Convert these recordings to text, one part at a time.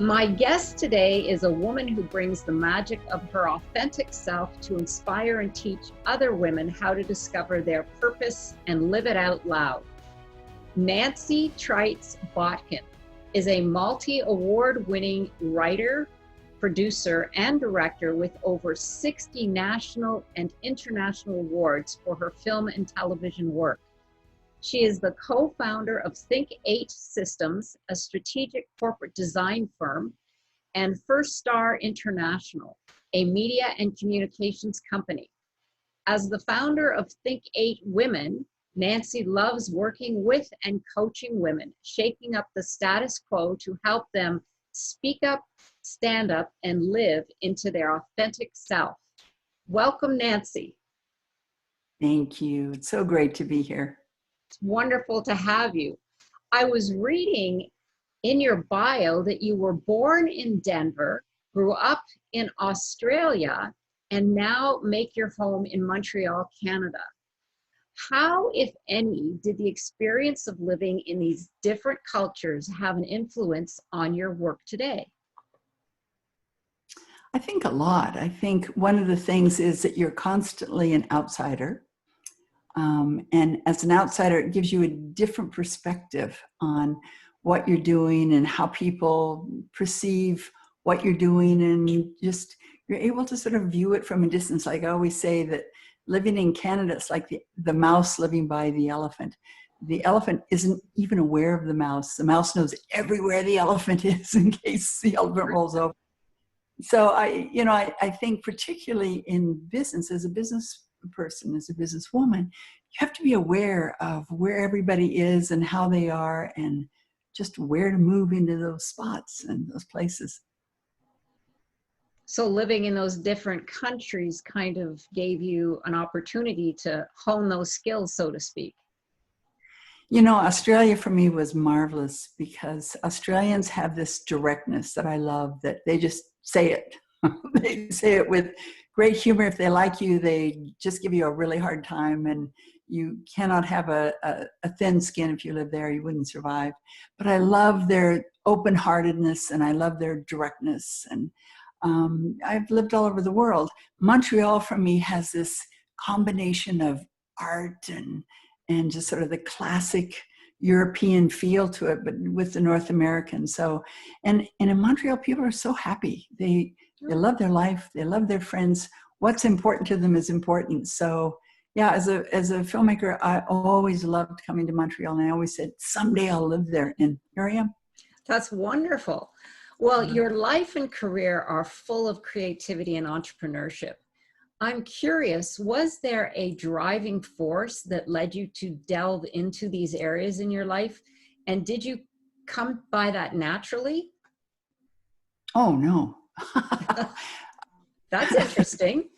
My guest today is a woman who brings the magic of her authentic self to inspire and teach other women how to discover their purpose and live it out loud. Nancy Trites Botkin is a multi-award-winning writer, producer, and director with over 60 national and international awards for her film and television work. She is the co-founder of Think8 Systems, a strategic corporate design firm, and First Star International, a media and communications company. As the founder of Think8 Women, Nancy loves working with and coaching women, shaking up the status quo to help them speak up, stand up, and live into their authentic self. Welcome, Nancy. Thank you. It's so great to be here. It's wonderful to have you. I was reading in your bio that you were born in Denver, grew up in Australia, and now make your home in Montreal, Canada. How, if any, did the experience of living in these different cultures have an influence on your work today? I think a lot. I think one of the things is that you're constantly an outsider. And as an outsider, it gives you a different perspective on what you're doing and how people perceive what you're doing. And you're able to sort of view it from a distance. Like I always say that living in Canada, it's like the mouse living by the elephant. The elephant isn't even aware of the mouse. The mouse knows everywhere the elephant is in case the elephant rolls over. So I think particularly in business, as a business person, as a businesswoman, you have to be aware of where everybody is and how they are and just where to move into those spots and those places. So living in those different countries kind of gave you an opportunity to hone those skills, so to speak. You know, Australia for me was marvelous because Australians have this directness that I love, that they just say it. They say it with great humor. If they like you, they just give you a really hard time, and you cannot have a thin skin. If you live there, you wouldn't survive. But I love their open-heartedness, and I love their directness. And I've lived all over the world. Montreal for me has this combination of art and just sort of the classic European feel to it, but with the North American. So, and in Montreal, people are so happy. They love their life. They love their friends. What's important to them is important. So yeah, as a filmmaker, I always loved coming to Montreal, and I always said, someday I'll live there. And here I am. That's wonderful. Well, your life and career are full of creativity and entrepreneurship. I'm curious, was there a driving force that led you to delve into these areas in your life? And did you come by that naturally? Oh, no. That's interesting.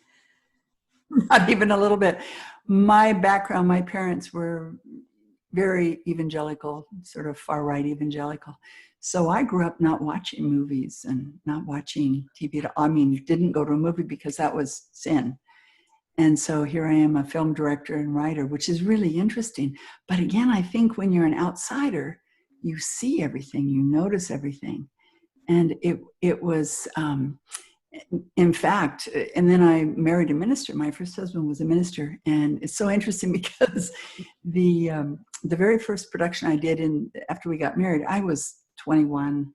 Not even a little bit. My background, my parents were very evangelical, sort of far-right evangelical. So I grew up not watching movies and not watching TV. I mean, didn't go to a movie because that was sin. And so here I am, a film director and writer, which is really interesting. But again, I think when you're an outsider, you see everything, you notice everything. And it was, in fact, and then I married a minister. My first husband was a minister. And it's so interesting because the very first production I did after we got married, I was 21.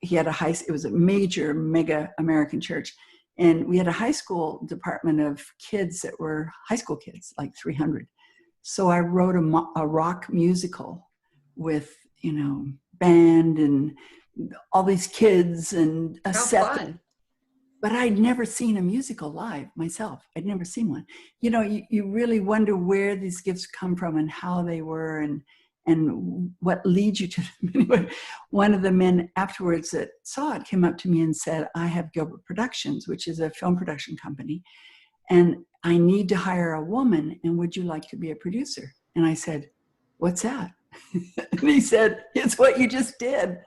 He had it was a major, mega American church. And we had a high school department of kids that were high school kids, like 300. So I wrote a rock musical with, band and all these kids and a set. Fun. But I'd never seen a musical live myself. I'd never seen one. You really wonder where these gifts come from and how they were and what leads you to them. Anyway, one of the men afterwards that saw it came up to me and said, I have Gilbert Productions, which is a film production company, and I need to hire a woman, and would you like to be a producer? And I said, what's that? And he said, it's what you just did.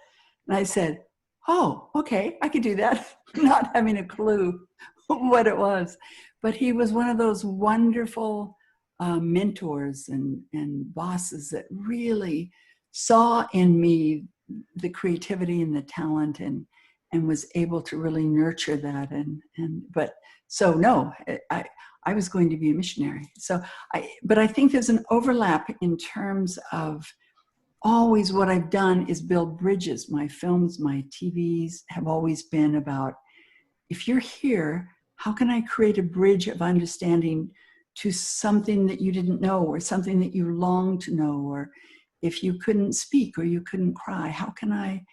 And I said, oh, okay, I could do that, not having a clue what it was. But he was one of those wonderful mentors and bosses that really saw in me the creativity and the talent, and and was able to really nurture that. But so no, I was going to be a missionary. But I think there's an overlap in terms of always what I've done is build bridges. My films, my TVs have always been about, if you're here, how can I create a bridge of understanding to something that you didn't know, or something that you long to know, or if you couldn't speak or you couldn't cry, how can I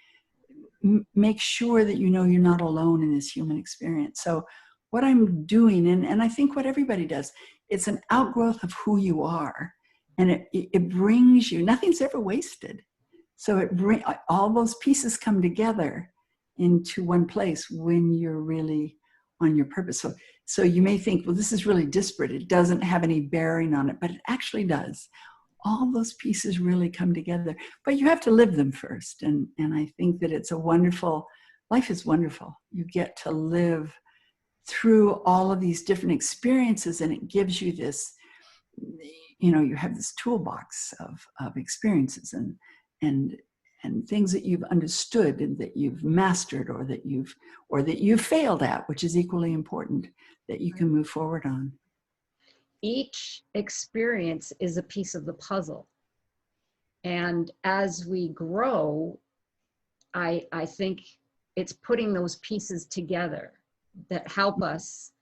make sure that you know you're not alone in this human experience? So what I'm doing, and I think what everybody does, it's an outgrowth of who you are, and it brings you, nothing's ever wasted. So all those pieces come together into one place when you're really on your purpose. So you may think, well, this is really disparate. It doesn't have any bearing on it, but it actually does. All those pieces really come together, but you have to live them first. And I think that it's a wonderful, life is wonderful. You get to live through all of these different experiences, and it gives you this, you have this toolbox of experiences and things that you've understood and that you've mastered, or that you've failed at, which is equally important, that you can move forward on. Each experience is a piece of the puzzle. And as we grow, I think it's putting those pieces together that help us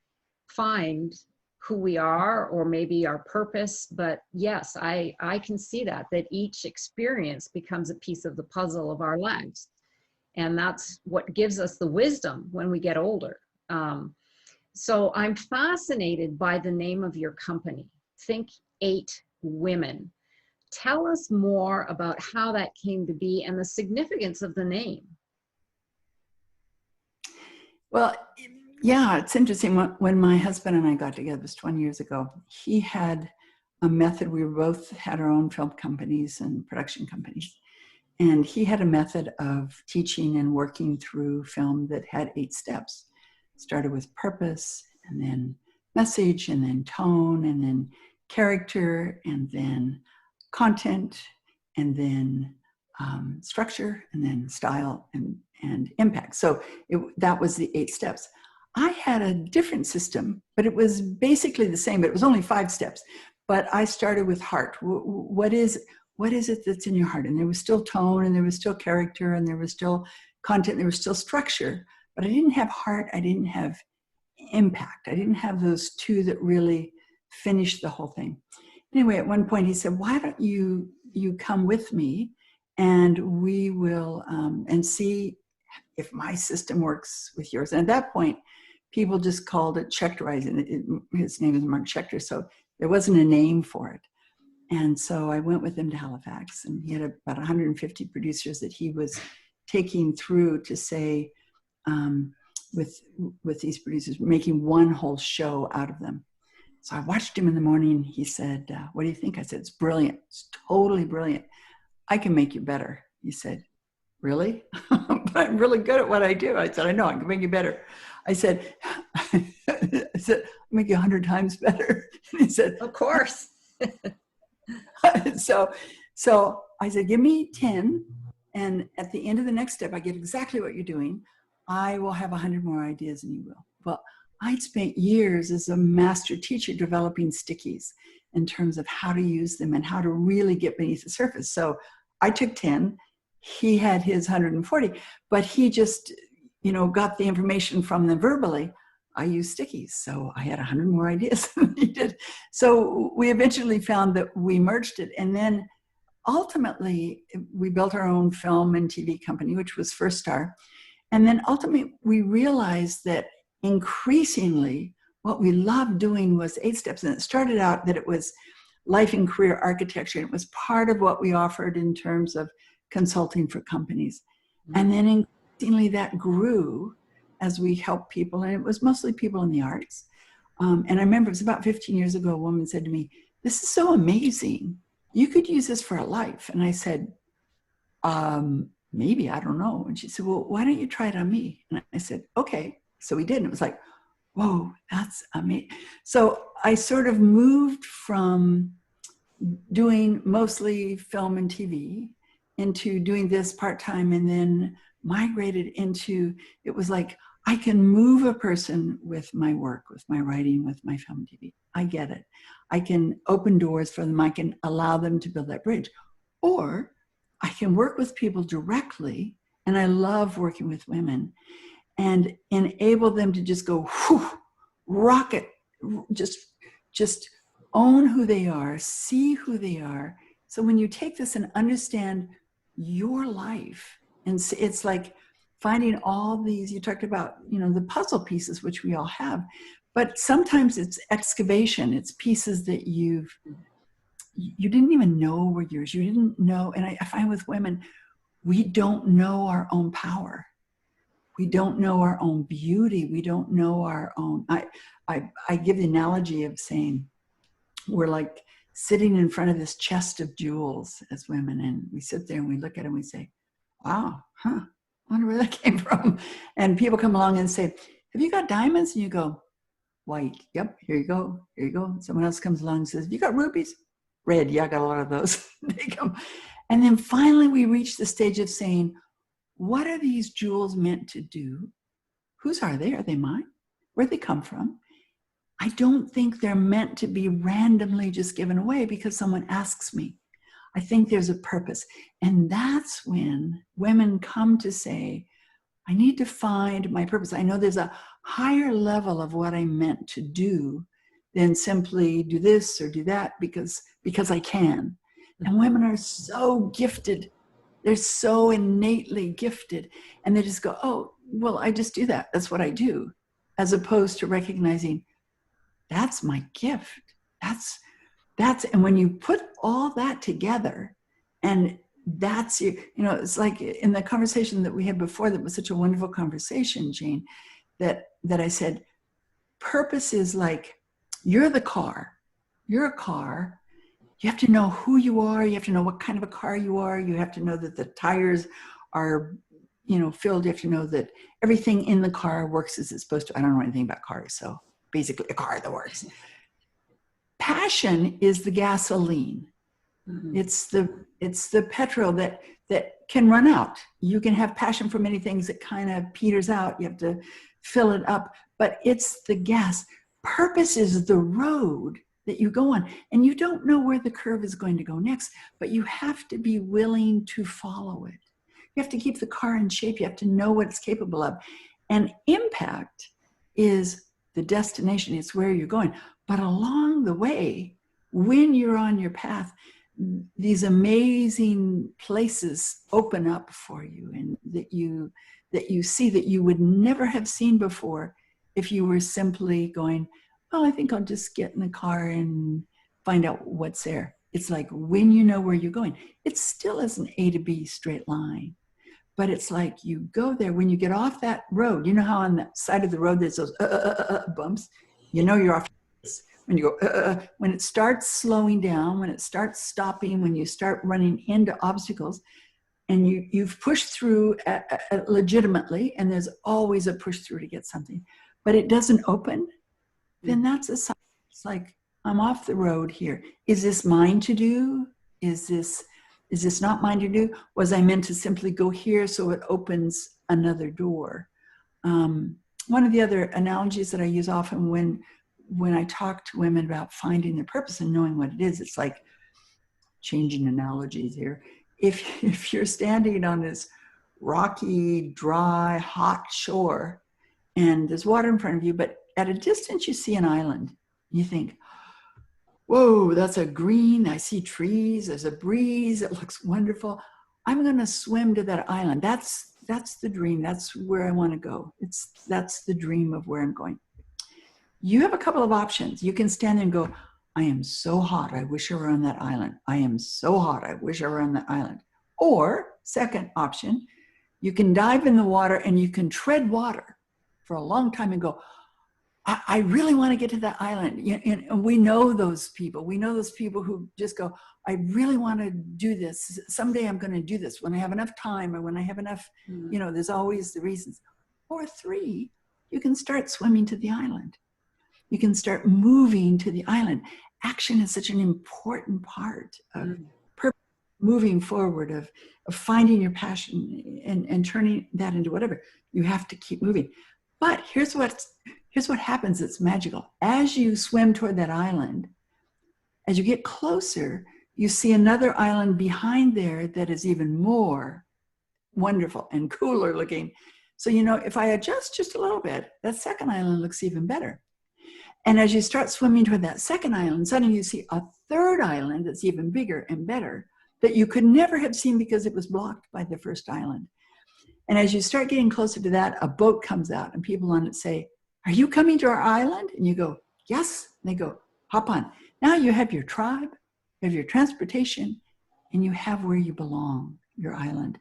find who we are, or maybe our purpose. But yes, I can see that each experience becomes a piece of the puzzle of our lives. And that's what gives us the wisdom when we get older. So I'm fascinated by the name of your company, Think8 Women. Tell us more about how that came to be and the significance of the name. Well, yeah, it's interesting. When my husband and I got together, it was 20 years ago, he had a method. We both had our own film companies and production companies. And he had a method of teaching and working through film that had 8 steps. Started with purpose, and then message, and then tone, and then character, and then content, and then structure, and then style, and impact. So that was the 8 steps. I had a different system, but it was basically the same, but it was only 5 steps. But I started with heart. What is it that's in your heart? And there was still tone, and there was still character, and there was still content, and there was still structure, but I didn't have heart, I didn't have impact. I didn't have those 2 that really finished the whole thing. Anyway, at one point he said, why don't you come with me, and we will, and see if my system works with yours. And at that point, people just called it Shekterizing. His name is Mark Shekter, so there wasn't a name for it. And so I went with him to Halifax, and he had about 150 producers that he was taking through to say, with these producers, making one whole show out of them. So I watched him in the morning. He said, what do you think? I said, it's brilliant. It's totally brilliant. I can make you better. He said, really? But I'm really good at what I do. I said, I know, I can make you better. I said, I'll make you 100 times better. And he said, of course. So I said, give me 10. And at the end of the next step, I get exactly what you're doing. I will have 100 more ideas than you will. Well, I'd spent years as a master teacher developing stickies in terms of how to use them and how to really get beneath the surface. So I took 10. He had his 140, but he just, got the information from them verbally. I used stickies, so I had 100 more ideas than he did. So we eventually found that we merged it, and then ultimately we built our own film and TV company, which was First Star. And then ultimately we realized that increasingly what we loved doing was 8 steps. And it started out that it was life and career architecture. It was part of what we offered in terms of consulting for companies. And then increasingly that grew as we helped people. And it was mostly people in the arts. And I remember it was about 15 years ago, a woman said to me, this is so amazing. You could use this for a life. And I said, maybe, I don't know. And she said, well, why don't you try it on me? And I said, okay. So we did. And it was like, whoa, that's amazing. So I sort of moved from doing mostly film and TV into doing this part-time, and then migrated into, it was like, I can move a person with my work, with my writing, with my film TV. I get it. I can open doors for them. I can allow them to build that bridge. Or I can work with people directly, and I love working with women, and enable them to just go, whew, rocket, just own who they are, see who they are. So when you take this and understand your life, and it's like finding all these, you talked about, you know, the puzzle pieces, which we all have, but sometimes it's excavation. It's pieces that you didn't even know were yours. You didn't know. And I find with women, we don't know our own power. We don't know our own beauty. We don't know our own, I give the analogy of saying, we're like sitting in front of this chest of jewels as women, and we sit there and we look at it and we say, wow, huh, I wonder where that came from. And people come along and say, have you got diamonds? And you go, white. Yep, here you go. Here you go. Someone else comes along and says, have you got rubies? Red. Yeah, I got a lot of those. They come. And then finally we reach the stage of saying, what are these jewels meant to do? Whose are they? Are they mine? Where'd they come from? I don't think they're meant to be randomly just given away because someone asks me. I think there's a purpose. And that's when women come to say, I need to find my purpose. I know there's a higher level of what I'm meant to do than simply do this or do that because I can. And women are so gifted. They're so innately gifted. And they just go, oh, well, I just do that. That's what I do. As opposed to recognizing, that's my gift. And when you put all that together, and that's, you know, it's like in the conversation that we had before, that was such a wonderful conversation, Jane, that I said, purpose is like, you're the car. You're a car. You have to know who you are. You have to know what kind of a car you are. You have to know that the tires are, you know, filled. You have to know that everything in the car works as it's supposed to. I don't know anything about cars, so basically a car that works. Passion is the gasoline. Mm-hmm. It's the petrol that can run out. You can have passion for many things that kind of peters out. You have to fill it up, but it's the gas. Purpose is the road that you go on, and you don't know where the curve is going to go next, but you have to be willing to follow it. You have to keep the car in shape. You have to know what it's capable of. And impact is the destination. It's where you're going. But along the way, when you're on your path, these amazing places open up for you, and that you see that you would never have seen before if you were simply going, well, I think I'll just get in the car and find out what's there. It's like when you know where you're going, it still is an A to B straight line. But it's like you go there, when you get off that road, you know how on the side of the road there's those bumps? You know you're off. When you go, when it starts slowing down, when it starts stopping, when you start running into obstacles, and you've pushed through legitimately, and there's always a push through to get something, but it doesn't open, then that's a sign. It's like, I'm off the road here. Is this mine to do? Is this not mine to do? Was I meant to simply go here so it opens another door? One of the other analogies that I use often when I talk to women about finding their purpose and knowing what it is, it's like, changing analogies here. If you're standing on this rocky, dry, hot shore, and there's water in front of you, but at a distance you see an island, you think, whoa, that's a green, I see trees, there's a breeze, it looks wonderful. I'm gonna swim to that island. That's the dream, that's where I wanna go. That's the dream of where I'm going. You have a couple of options. You can stand there and go, I am so hot, I wish I were on that island. I am so hot, I wish I were on that island. Or, second option, you can dive in the water and you can tread water for a long time and go, I really want to get to that island. And we know those people. We know those people who just go, I really want to do this. Someday I'm going to do this when I have enough time, or when I have enough, you know, there's always the reasons. Or three, you can start swimming to the island. You can start moving to the island. Action is such an important part of purpose. moving forward, of finding your passion and turning that into whatever. You have to keep moving. But here's what happens that's magical. As you swim toward that island, as you get closer, you see another island behind there that is even more wonderful and cooler looking. So, if I adjust just a little bit, that second island looks even better. And as you start swimming toward that second island, suddenly you see a third island that's even bigger and better that you could never have seen because it was blocked by the first island. And as you start getting closer to that, a boat comes out and people on it say, "Are you coming to our island?" And you go, "Yes." And they go, "Hop on." Now you have your tribe, you have your transportation, and you have where you belong, your island.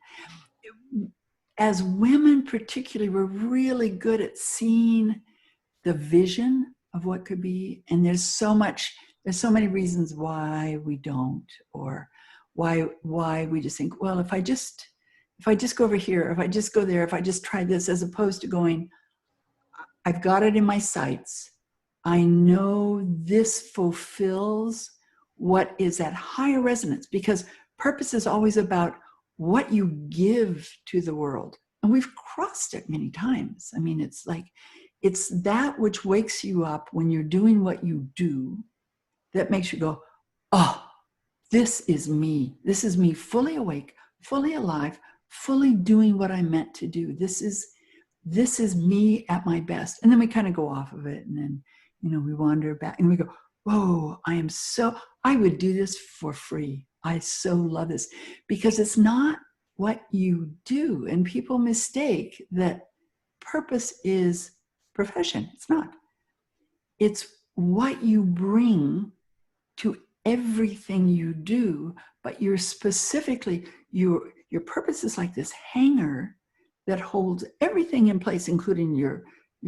As women particularly, we're really good at seeing the vision of what could be. And there's so many reasons why we don't, or why we just think, well, if I just go over here, if I just go there, if I just try this, as opposed to going, I've got it in my sights. I know this fulfills what is at higher resonance, because purpose is always about what you give to the world. And we've crossed it many times. I mean, it's like, it's that which wakes you up when you're doing what you do that makes you go, oh, this is me. This is me fully awake, fully alive, fully doing what I'm meant to do. This is me at my best. And then we kind of go off of it. And then, we wander back and we go, whoa, I would do this for free. I so love this, because it's not what you do. And people mistake that purpose is profession. It's not. It's what you bring to everything you do, but you're specifically, your purpose is like this hanger that holds everything in place, including your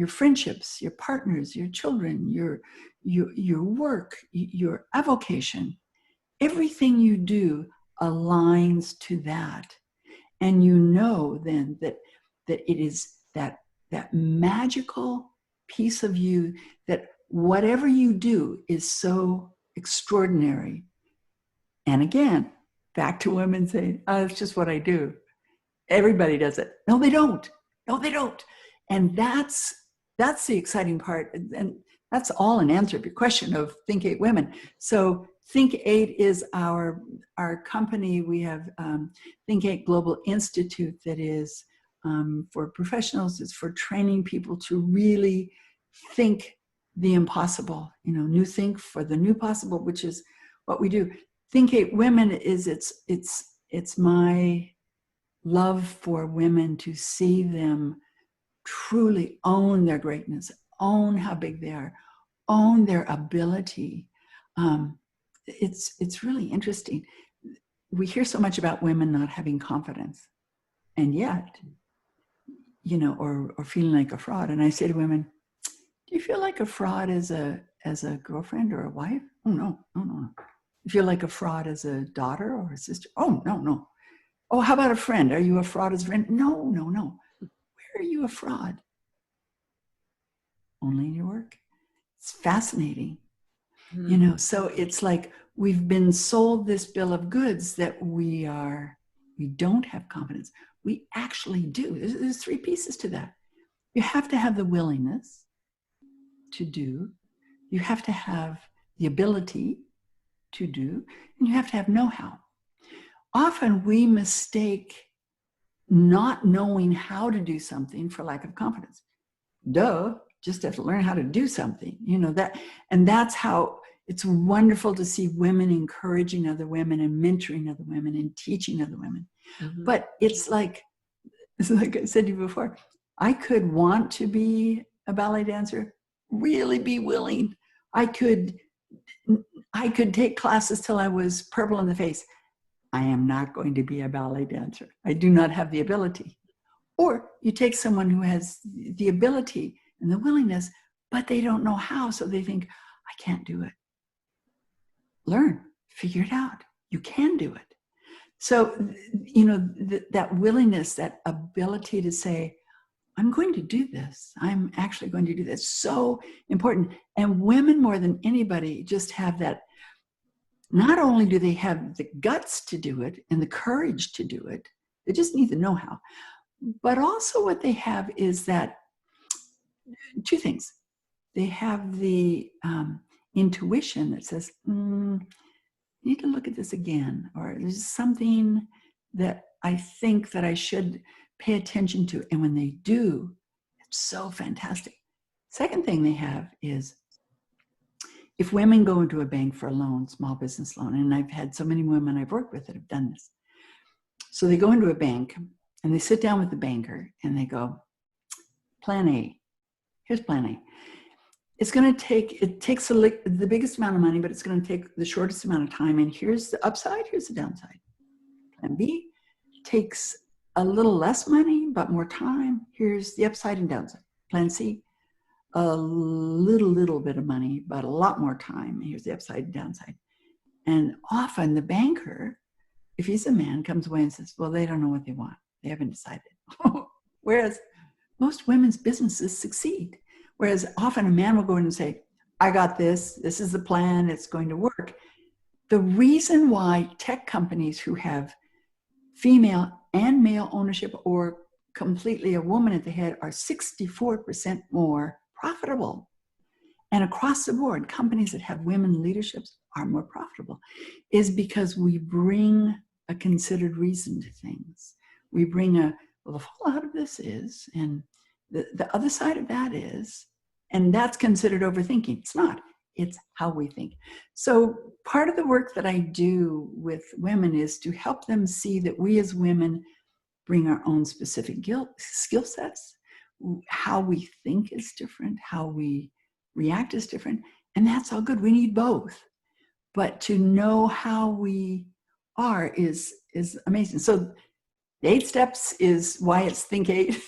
friendships, your partners, your children, your work, your avocation. Everything you do aligns to that. And then that it is that magical piece of you, that whatever you do is so extraordinary. And again, back to women saying, "Oh, it's just what I do. Everybody does it." No, they don't. No, they don't. And that's the exciting part. And that's all an answer to your question of Think8 Women. So Think8 is our company. We have Think8 Global Institute that is for professionals. It's for training people to really think the impossible, new think for the new possible, which is what we do. Think8 Women is it's my love for women to see them truly own their greatness, own how big they are, own their ability. It's really interesting. We hear so much about women not having confidence, and yet, or feeling like a fraud. And I say to women, do you feel like a fraud as a girlfriend or a wife? Oh, no. You feel like a fraud as a daughter or a sister? Oh, no. Oh, how about a friend? Are you a fraud as a friend? No. Where are you a fraud? Only in your work. It's fascinating. Mm-hmm. So it's like we've been sold this bill of goods that we don't have confidence. We actually do. There's three pieces to that. You have to have the willingness to do. You have to have the ability to do, and you have to have know-how. Often we mistake not knowing how to do something for lack of confidence. Duh, just have to learn how to do something, and that's how it's wonderful to see women encouraging other women and mentoring other women and teaching other women. Mm-hmm. But it's like I said to you before, I could want to be a ballet dancer, really be willing. I could take classes till I was purple in the face. I am not going to be a ballet dancer. I do not have the ability. Or you take someone who has the ability and the willingness, but they don't know how, so they think, I can't do it. Learn, figure it out. You can do it. So, that willingness, that ability to say, I'm going to do this. I'm actually going to do this. So important. And women more than anybody just have that not only do they have the guts to do it and the courage to do it, they just need the know-how, but also what they have is that two things. They have the intuition that says, you need to look at this again, or there's something that I think that I should pay attention to. And when they do, it's so fantastic. Second thing they have is, if women go into a bank for a loan, small business loan, and I've had so many women I've worked with that have done this. So they go into a bank and they sit down with the banker and they go, plan A. Here's plan A. It takes the biggest amount of money, but it's going to take the shortest amount of time. And here's the upside, here's the downside. Plan B takes a little less money, but more time. Here's the upside and downside. Plan C, a little bit of money, but a lot more time. Here's the upside and downside. And often the banker, if he's a man, comes away and says, well, they don't know what they want. They haven't decided. Whereas most women's businesses succeed. Whereas often a man will go in and say, I got this. This is the plan. It's going to work. The reason why tech companies who have female and male ownership, or completely a woman at the head, are 64% more profitable. And across the board, companies that have women leaderships are more profitable, is because we bring a considered reason to things. We bring well, the fallout of this is, and the other side of that is, and that's considered overthinking. It's not. It's how we think. So part of the work that I do with women is to help them see that we as women bring our own specific skill sets. How we think is different. How we react is different. And that's all good. We need both. But to know how we are is amazing. So the 8 steps is why it's Think8,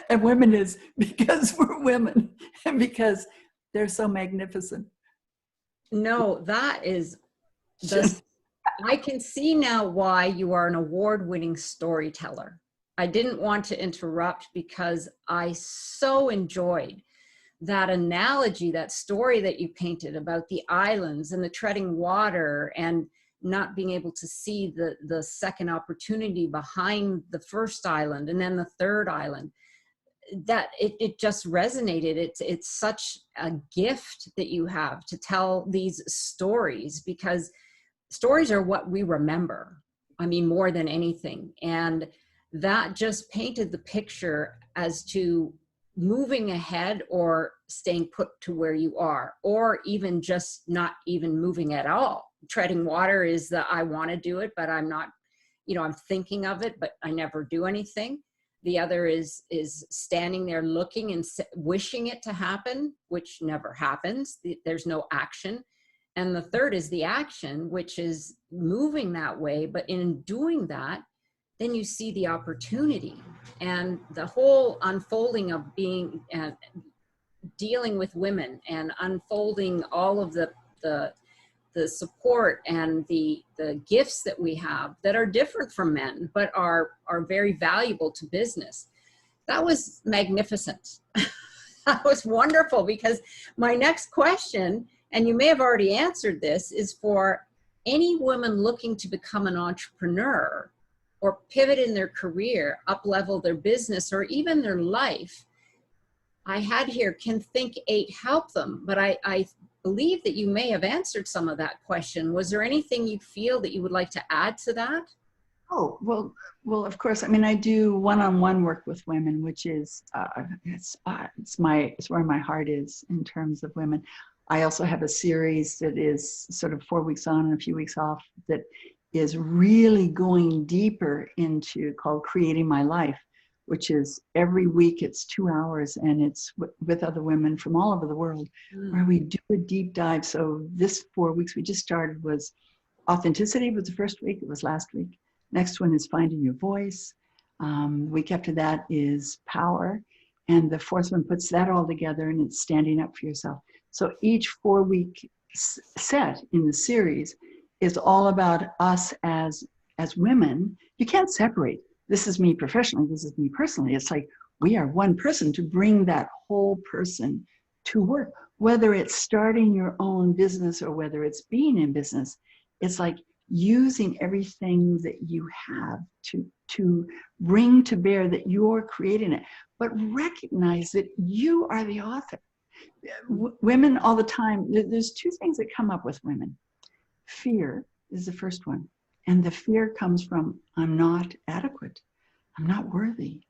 and women is because we're women and because they're so magnificent. No, that is I can see now why you are an award-winning storyteller. I didn't want to interrupt because I so enjoyed that analogy, that story that you painted about the islands and the treading water and not being able to see the second opportunity behind the first island and then the third island. That it just resonated. It's such a gift that you have to tell these stories, because stories are what we remember. I mean, more than anything. And that just painted the picture as to moving ahead or staying put to where you are, or even just not even moving at all. Treading water is I want to do it, but I'm not, I'm thinking of it, but I never do anything. The other is standing there looking and wishing it to happen, which never happens. There's no action. And the third is the action, which is moving that way. But in doing that, then you see the opportunity and the whole unfolding of being dealing with women and unfolding all of the support and the gifts that we have that are different from men, but are very valuable to business. That was magnificent. That was wonderful, because my next question, and you may have already answered this, is for any woman looking to become an entrepreneur or pivot in their career, up-level their business, or even their life. I had here, can Think8 help them? But I believe that you may have answered some of that question. Was there anything you feel that you would like to add to that? Oh, well, of course. I mean, I do one-on-one work with women, which is, it's where my heart is in terms of women. I also have a series that is sort of 4 weeks on and a few weeks off that is really going deeper into, called Creating My Life, which is every week it's 2 hours, and it's with other women from all over the world, where we do a deep dive. So this 4 weeks we just started was authenticity was the first week. It was last week. Next one is finding your voice. Week after that is power. And the fourth one puts that all together, and it's standing up for yourself. So each 4 week set in the series is all about us as women. You can't separate. This is me professionally, this is me personally. It's like we are one person to bring that whole person to work, whether it's starting your own business or whether it's being in business. It's like using everything that you have to bring to bear that you're creating it, but recognize that you are the author. Women all the time, there's two things that come up with women. Fear is the first one. And the fear comes from, I'm not adequate. I'm not worthy.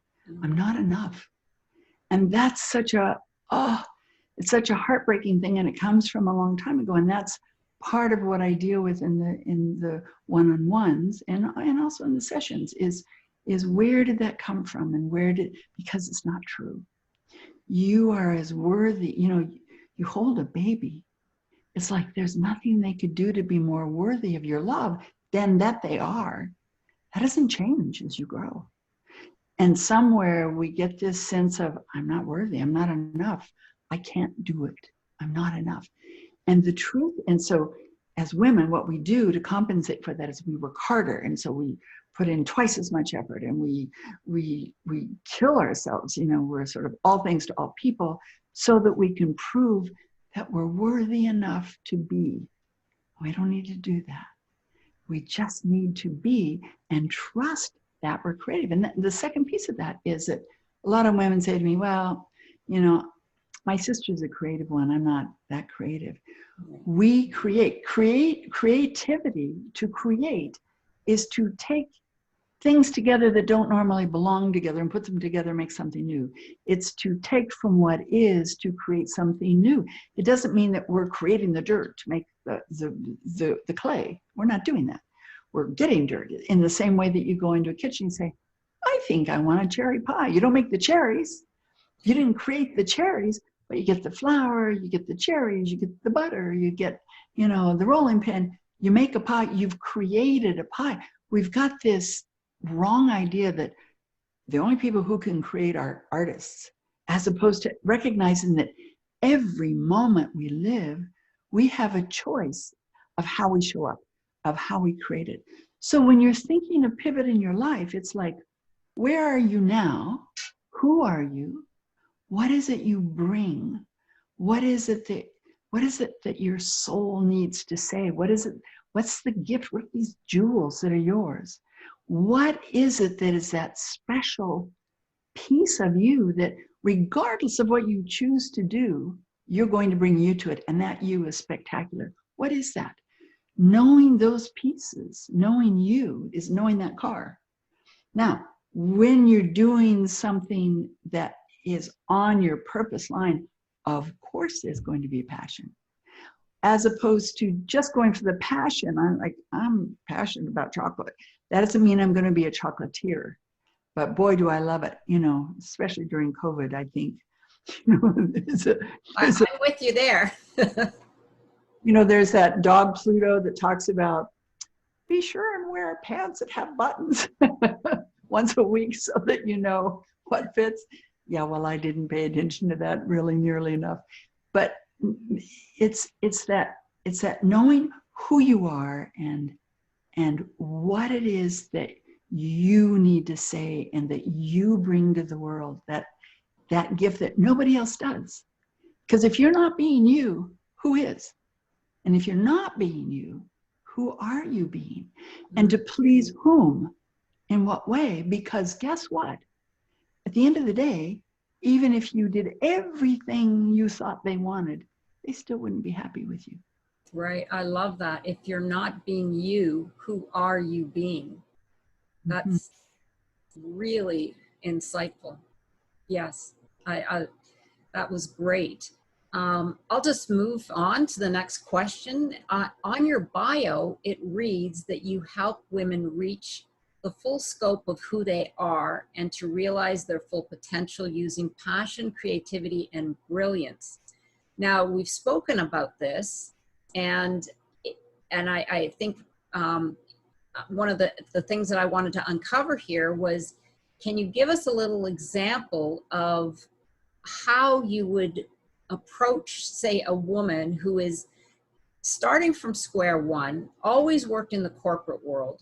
I'm not enough. And that's such a, it's such a heartbreaking thing. And it comes from a long time ago. And that's part of what I deal with in the one-on-ones and also in the sessions is where did that come from? And because it's not true. You are as worthy, you hold a baby. It's like there's nothing they could do to be more worthy of your love than that they are. That doesn't change as you grow. And somewhere we get this sense of, I'm not worthy, I'm not enough, I can't do it, I'm not enough. And the truth, and so as women, what we do to compensate for that is we work harder. And so we put in twice as much effort and we kill ourselves, we're sort of all things to all people so that we can prove that we're worthy enough to be. We don't need to do that. We just need to be and trust that we're creative. And the second piece of that is that a lot of women say to me, well, my sister's a creative one. I'm not that creative. We creativity to create is to take things together that don't normally belong together and put them together and make something new. It's to take from what is to create something new. It doesn't mean that we're creating the dirt to make the clay. We're not doing that. We're getting dirt in the same way that you go into a kitchen and say, I think I want a cherry pie. You don't make the cherries. You didn't create the cherries, but you get the flour, you get the cherries, you get the butter, you get, the rolling pin. You make a pie. You've created a pie. We've got this wrong idea that the only people who can create are artists, as opposed to recognizing that every moment we live, we have a choice of how we show up, of how we create it. So when you're thinking of pivot in your life, it's like, where are you now? Who are you? What is it you bring? What is it that your soul needs to say? What's the gift? What are these jewels that are yours? What is it that is that special piece of you that regardless of what you choose to do, you're going to bring you to it, and that you is spectacular. What is that? Knowing those pieces, knowing you is knowing that car. Now, when you're doing something that is on your purpose line, of course there's going to be passion. As opposed to just going for the passion. I'm passionate about chocolate. That doesn't mean I'm going to be a chocolatier. But boy, do I love it, especially during COVID, I think. I'm with you there. There's that dog Pluto that talks about, be sure and wear pants that have buttons once a week so that you know what fits. Yeah, well, I didn't pay attention to that really nearly enough. But it's that knowing who you are and what it is that you need to say and that you bring to the world, that gift that nobody else does. Because if you're not being you, who is? And if you're not being you, who are you being? And to please whom? In what way? Because guess what? At the end of the day, even if you did everything you thought they wanted, they still wouldn't be happy with you. Right. I love that. If you're not being you, who are you being? That's really insightful. Yes, I that was great. I'll just move on to the next question. On your bio, it reads that you help women reach the full scope of who they are and to realize their full potential using passion, creativity, and brilliance. Now, we've spoken about this, and I think one of the things that I wanted to uncover here was, can you give us a little example of how you would approach, say, a woman who is starting from square one, always worked in the corporate world,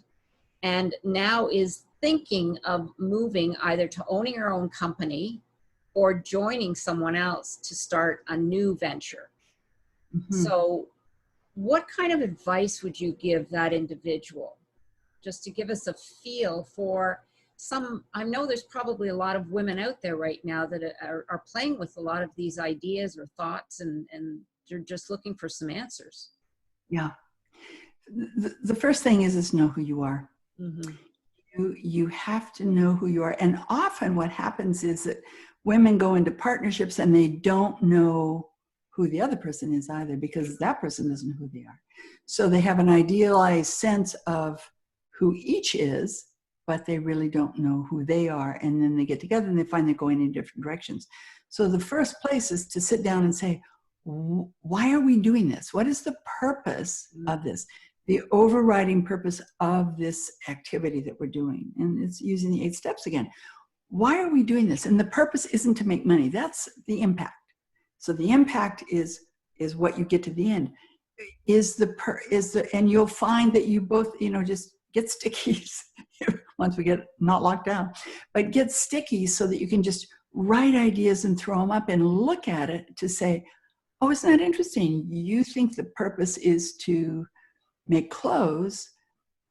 and now is thinking of moving either to owning her own company or joining someone else to start a new venture. So what kind of advice would you give that individual, just to give us a feel for some? I know there's probably a lot of women out there right now that are playing with a lot of these ideas or thoughts, and they're just looking for some answers. Yeah. The first thing is know who you are. Mm-hmm. You have to know who you are. And often what happens is that women go into partnerships and they don't know who the other person is either, because that person doesn't know who they are. So they have an idealized sense of who each is, but they really don't know who they are. And then they get together and they find they're going in different directions. So the first place is to sit down and say, why are we doing this? What is the purpose of this? The overriding purpose of this activity that we're doing. And it's using the 8 steps again. Why are we doing this? And the purpose isn't to make money. That's the impact. So the impact is what you get to the end. And you'll find that you both, just get stickies once we get not locked down, but get sticky so that you can just write ideas and throw them up and look at it to say, oh, isn't that interesting? You think the purpose is to make clothes.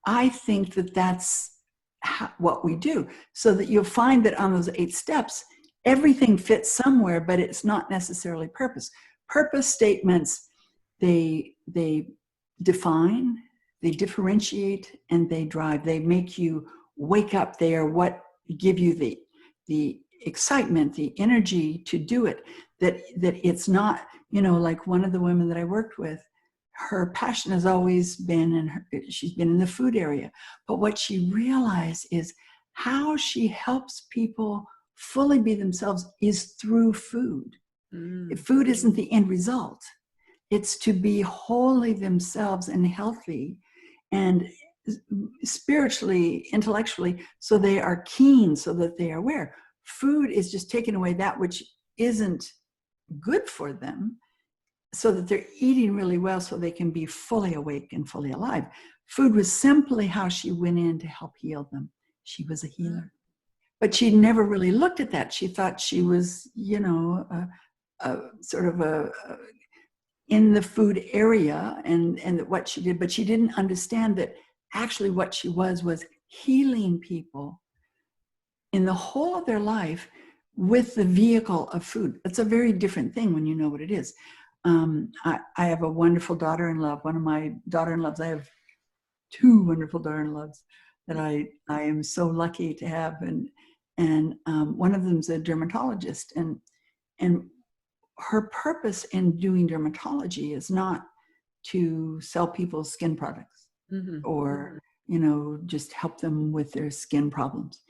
I think that that's what we do. So that you'll find that on those 8 steps, everything fits somewhere, but it's not necessarily purpose. Purpose statements, they define, they differentiate, and they drive. They make you wake up. They are what give you the excitement, the energy to do it. That it's not, like one of the women that I worked with, her passion has always been she's been in the food area. But what she realized is how she helps people fully be themselves is through food. Food isn't the end result. It's to be wholly themselves and healthy and spiritually, intellectually, so they are keen, so that they are aware. Food is just taking away that which isn't good for them, so that they're eating really well so they can be fully awake and fully alive. Food was simply how she went in to help heal them. She was a healer. But she never really looked at that. She thought she was, sort of in the food area and what she did, but she didn't understand that actually what she was healing people in the whole of their life with the vehicle of food. It's a very different thing when you know what it is. I have a wonderful daughter-in-law. One of my daughter-in-laws, I have 2 wonderful daughter-in-laws that I am so lucky to have. And one of them's a dermatologist. And her purpose in doing dermatology is not to sell people skin products or, just help them with their skin problems.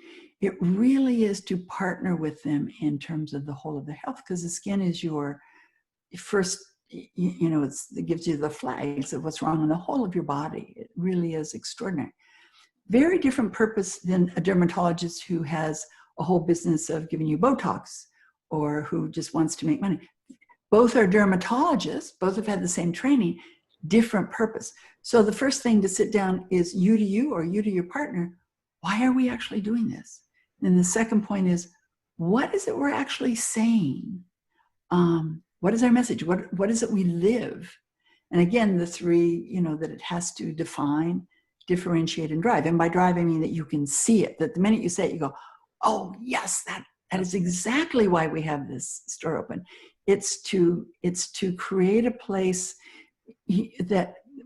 It really is to partner with them in terms of the whole of their health, because the skin is your first, it gives you the flags of what's wrong in the whole of your body. It really is extraordinary. Very different purpose than a dermatologist who has a whole business of giving you Botox or who just wants to make money. Both are dermatologists, both have had the same training, different purpose. So the first thing to sit down is you to you or you to your partner. Why are we actually doing this? And the second point is, what is it we're actually saying? What is our message? What is it we live? And again, the 3, that it has to define, differentiate, and drive. And by drive, I mean that you can see it, that the minute you say it, you go, oh, yes, that is exactly why we have this store open. It's to create a place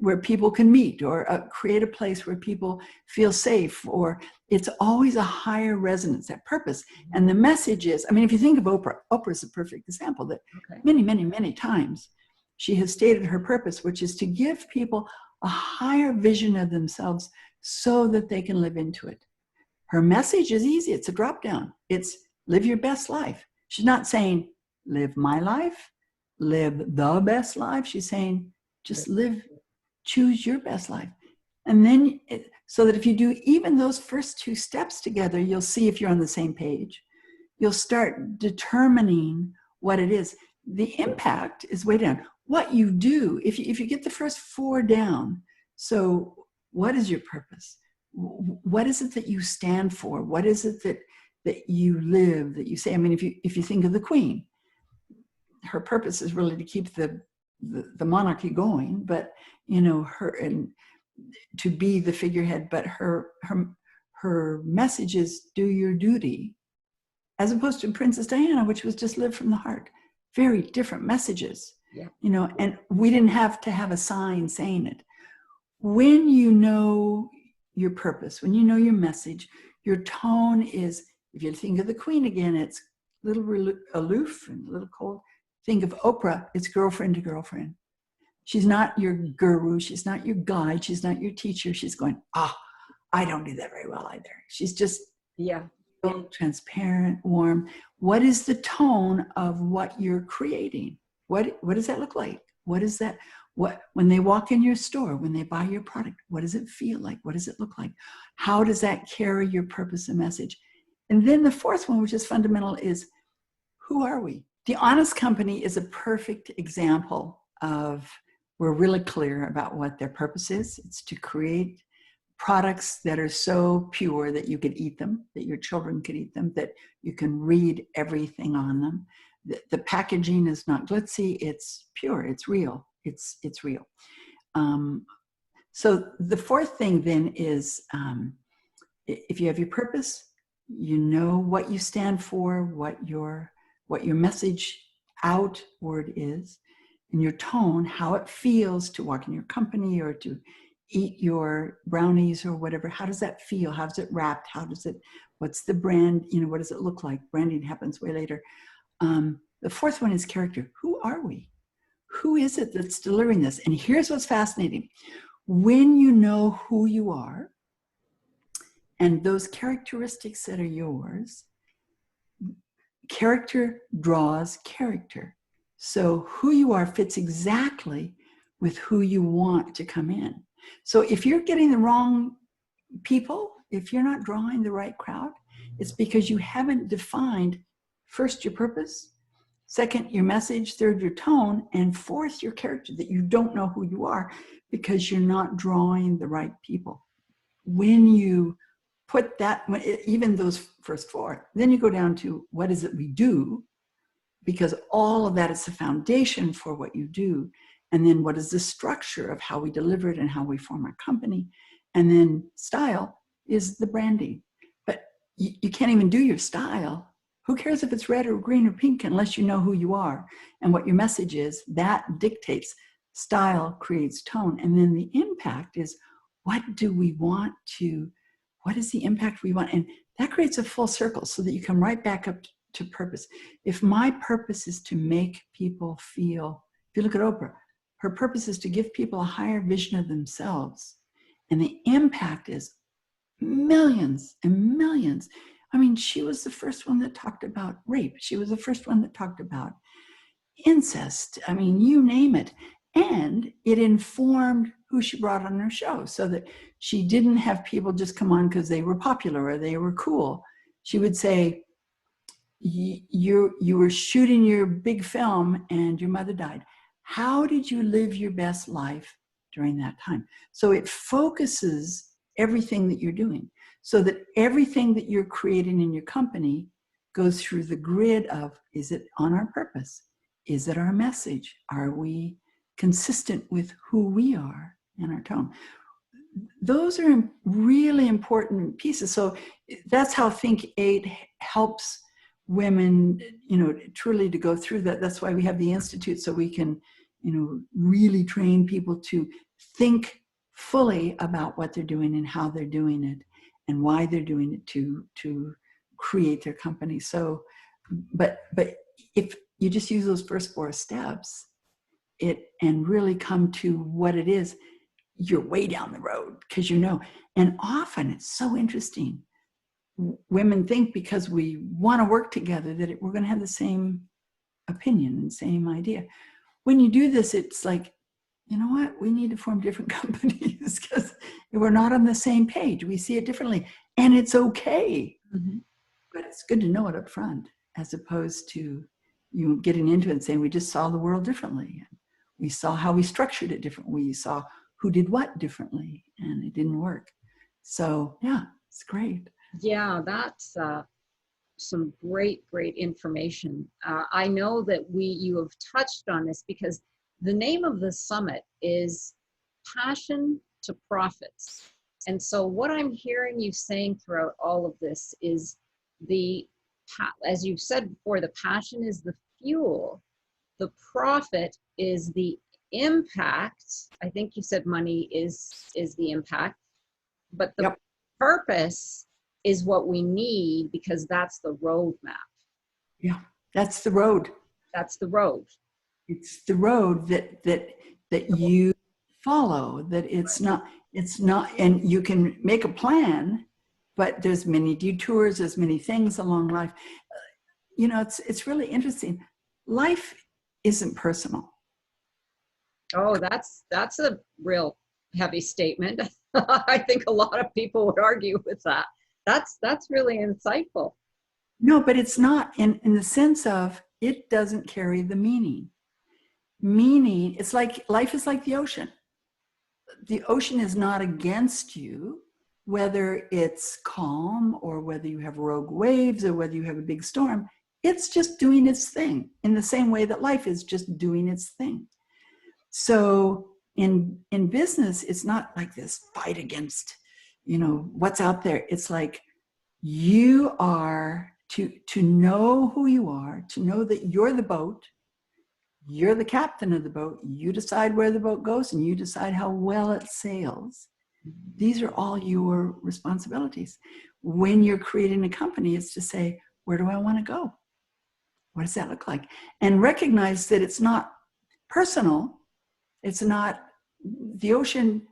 where people can meet, or create a place where people feel safe, or it's always a higher resonance, that purpose. And the message is, if you think of Oprah is a perfect example that many, many, many times she has stated her purpose, which is to give people a higher vision of themselves so that they can live into it. Her message is easy. It's a drop down. It's live your best life. She's not saying live my life, live the best life. She's saying just choose your best life. And then, so that if you do even those first 2 steps together, you'll see if you're on the same page. You'll start determining what it is. The impact is way down. What you do, if you get the first 4 down, so what is your purpose? What is it that you stand for? What is it that you live, that you say? If you think of the Queen, her purpose is really to keep the the monarchy going, but her, and to be the figurehead, but her message is do your duty, as opposed to Princess Diana, which was just live from the heart. Very different messages. Yeah. And we didn't have to have a sign saying it. When you know your purpose, when you know your message, your tone is, if you think of the Queen again, it's a little aloof and a little cold. Think of Oprah, it's girlfriend to girlfriend. She's not your guru, she's not your guide, she's not your teacher. She's going, I don't do that very well either. She's just transparent, warm. What is the tone of what you're creating? What does that look like? What is that? When they walk in your store, when they buy your product, what does it feel like? What does it look like? How does that carry your purpose and message? And then the fourth one, which is fundamental, is who are we? The Honest Company is a perfect example of, we're really clear about what their purpose is. It's to create products that are so pure that you could eat them, that your children could eat them, that you can read everything on them. The packaging is not glitzy, it's pure, it's real, it's real. So the fourth thing then is, if you have your purpose, you know what you stand for, what your message outward is, and your tone, how it feels to walk in your company or to eat your brownies or whatever. How does that feel? How's it wrapped? What's the brand? What does it look like? Branding happens way later. The fourth one is character. Who are we? Who is it that's delivering this? And here's what's fascinating. When you know who you are and those characteristics that are yours, character draws character. So who you are fits exactly with who you want to come in. So if you're getting the wrong people, if you're not drawing the right crowd, it's because you haven't defined, first, your purpose, second, your message, third, your tone, and fourth, your character, that you don't know who you are because you're not drawing the right people. When you put that, even those first four, then you go down to what is it we do, because all of that is the foundation for what you do. And then what is the structure of how we deliver it and how we form our company. And then style is the branding. But you can't even do your style. Who cares if it's red or green or pink unless you know who you are and what your message is? That dictates. Style creates tone. And then the impact is, what do we want to, what is the impact we want? And that creates a full circle so that you come right back up to purpose. If my purpose is to make people feel, if you look at Oprah, her purpose is to give people a higher vision of themselves. And the impact is millions and millions. I mean, she was the first one that talked about rape. She was the first one that talked about incest. I mean, you name it. And it informed who she brought on her show, so that she didn't have people just come on because they were popular or they were cool. She would say, you were shooting your big film and your mother died. How did you live your best life during that time? So it focuses everything that you're doing, so that everything that you're creating in your company goes through the grid of, is it on our purpose? Is it our message? Are we consistent with who we are and our tone? Those are really important pieces. So that's how Think8 helps women, truly to go through that. That's why we have the Institute, so we can, really train people to think fully about what they're doing and how they're doing it and why they're doing it to create their company. So, but if you just use those first four steps, and really come to what it is, you're way down the road, because and often it's so interesting. Women think because we want to work together that we're going to have the same opinion and same idea. When you do this, it's like, you know what? We need to form different companies because we're not on the same page. We see it differently, and it's okay. Mm-hmm. But it's good to know it up front, as opposed to you getting into it and saying, we just saw the world differently. We saw how we structured it differently. We saw who did what differently, and it didn't work. So yeah, it's great. Yeah, that's some great information. I know that you have touched on this because The name of the summit is Passion to Profits. And so what I'm hearing you saying throughout all of this is as you've said before, the passion is the fuel. The profit is the impact. I think you said money is the impact, but the Yep. purpose is what we need, because that's the roadmap. Yeah, that's the road. That's the road. It's the road that you follow, that it's not, and you can make a plan, but there's many detours, there's many things along life. You know, it's really interesting. Life isn't personal. Oh, that's a real heavy statement. I think a lot of people would argue with that. That's really insightful. No, but it's not in the sense of it doesn't carry the meaning. Meaning, it's like life is like the ocean. The ocean is not against you, whether it's calm or whether you have rogue waves or whether you have a big storm. It's just doing its thing in the same way that life is just doing its thing. So in business, it's not like this fight against, what's out there. It's like you are to know who you are, to know that you're the boat, you're the captain of the boat, you decide where the boat goes and you decide how well it sails. These are all your responsibilities. When you're creating a company, it's to say, where do I want to go? What does that look like? And recognize that it's not personal. It's not the ocean.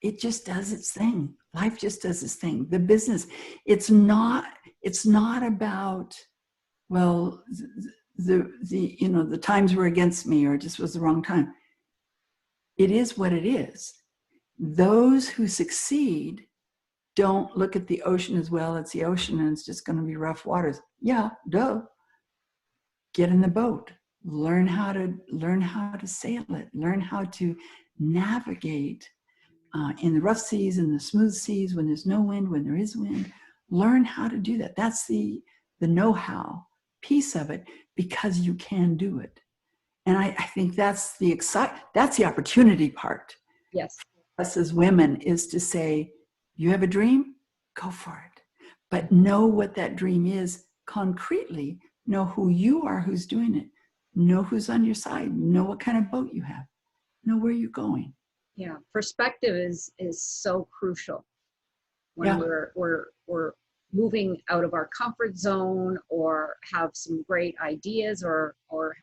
It just does its thing. Life just does its thing. The business, it's not about, well, the times were against me, or it just was the wrong time. It is what it is. Those who succeed don't look at the ocean as, well, it's the ocean and it's just going to be rough waters. Yeah, duh. Get in the boat. Learn how to sail it. Learn how to navigate in the rough seas and the smooth seas, when there's no wind, when there is wind. Learn how to do that. That's the know-how piece of it, because you can do it. And I think that's the opportunity part. Yes. Us as women is to say, you have a dream, go for it. But know what that dream is concretely. Know who you are, who's doing it. Know who's on your side. Know what kind of boat you have. Know where you're going. Yeah, perspective is so crucial when we're moving out of our comfort zone, or have some great ideas, or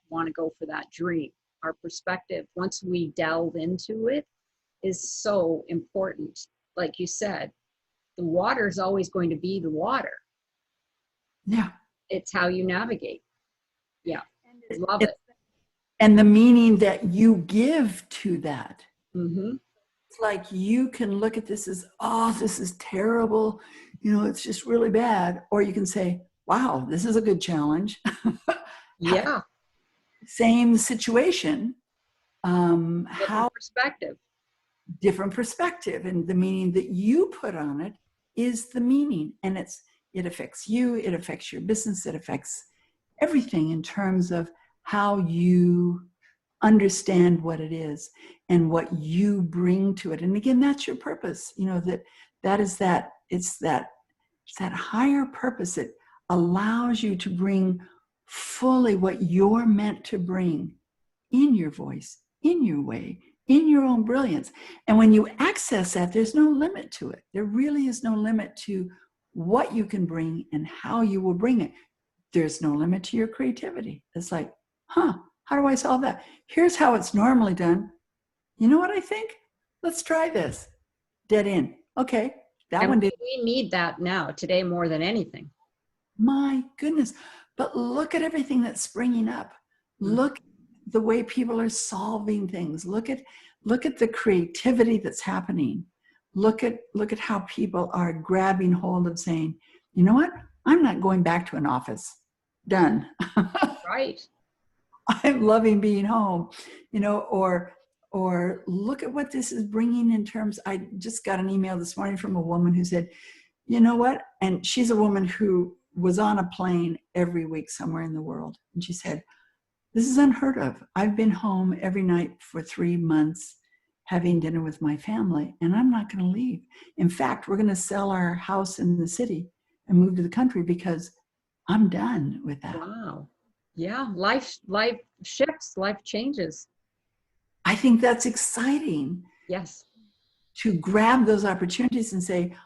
want to go for that dream. Our perspective, once we delve into it, is so important. Like you said, the water is always going to be the water. Yeah. It's how you navigate. Yeah. Love it. And the meaning that you give to that. Mm-hmm. It's like you can look at this as, oh, this is terrible. It's just really bad. Or you can say, wow, this is a good challenge. Yeah. Same situation. Different perspective. And the meaning that you put on it is the meaning. And it affects you. It affects your business. It affects everything in terms of how you understand what it is and what you bring to it. And again, that's your purpose. It's that higher purpose that allows you to bring fully what you're meant to bring in your voice, in your way, in your own brilliance. And when you access that, there's no limit to it. There really is no limit to what you can bring and how you will bring it. There's no limit to your creativity. It's like, how do I solve that? Here's how it's normally done. You know what I think? Let's try this. Dead end. Okay. We need that now, today, more than anything. My goodness. But look at everything that's springing up. Look at the way people are solving things. Look at the creativity that's happening. Look at how people are grabbing hold of saying, you know what? I'm not going back to an office. Done. Right. I'm loving being home, or look at what this is bringing in terms. I just got an email this morning from a woman who said, you know what? And she's a woman who was on a plane every week somewhere in the world. And she said, This is unheard of. I've been home every night for 3 months having dinner with my family, and I'm not going to leave. In fact, we're going to sell our house in the city and move to the country because I'm done with that. Wow. Yeah. Life shifts, life changes. I think that's exciting. Yes. To grab those opportunities and say,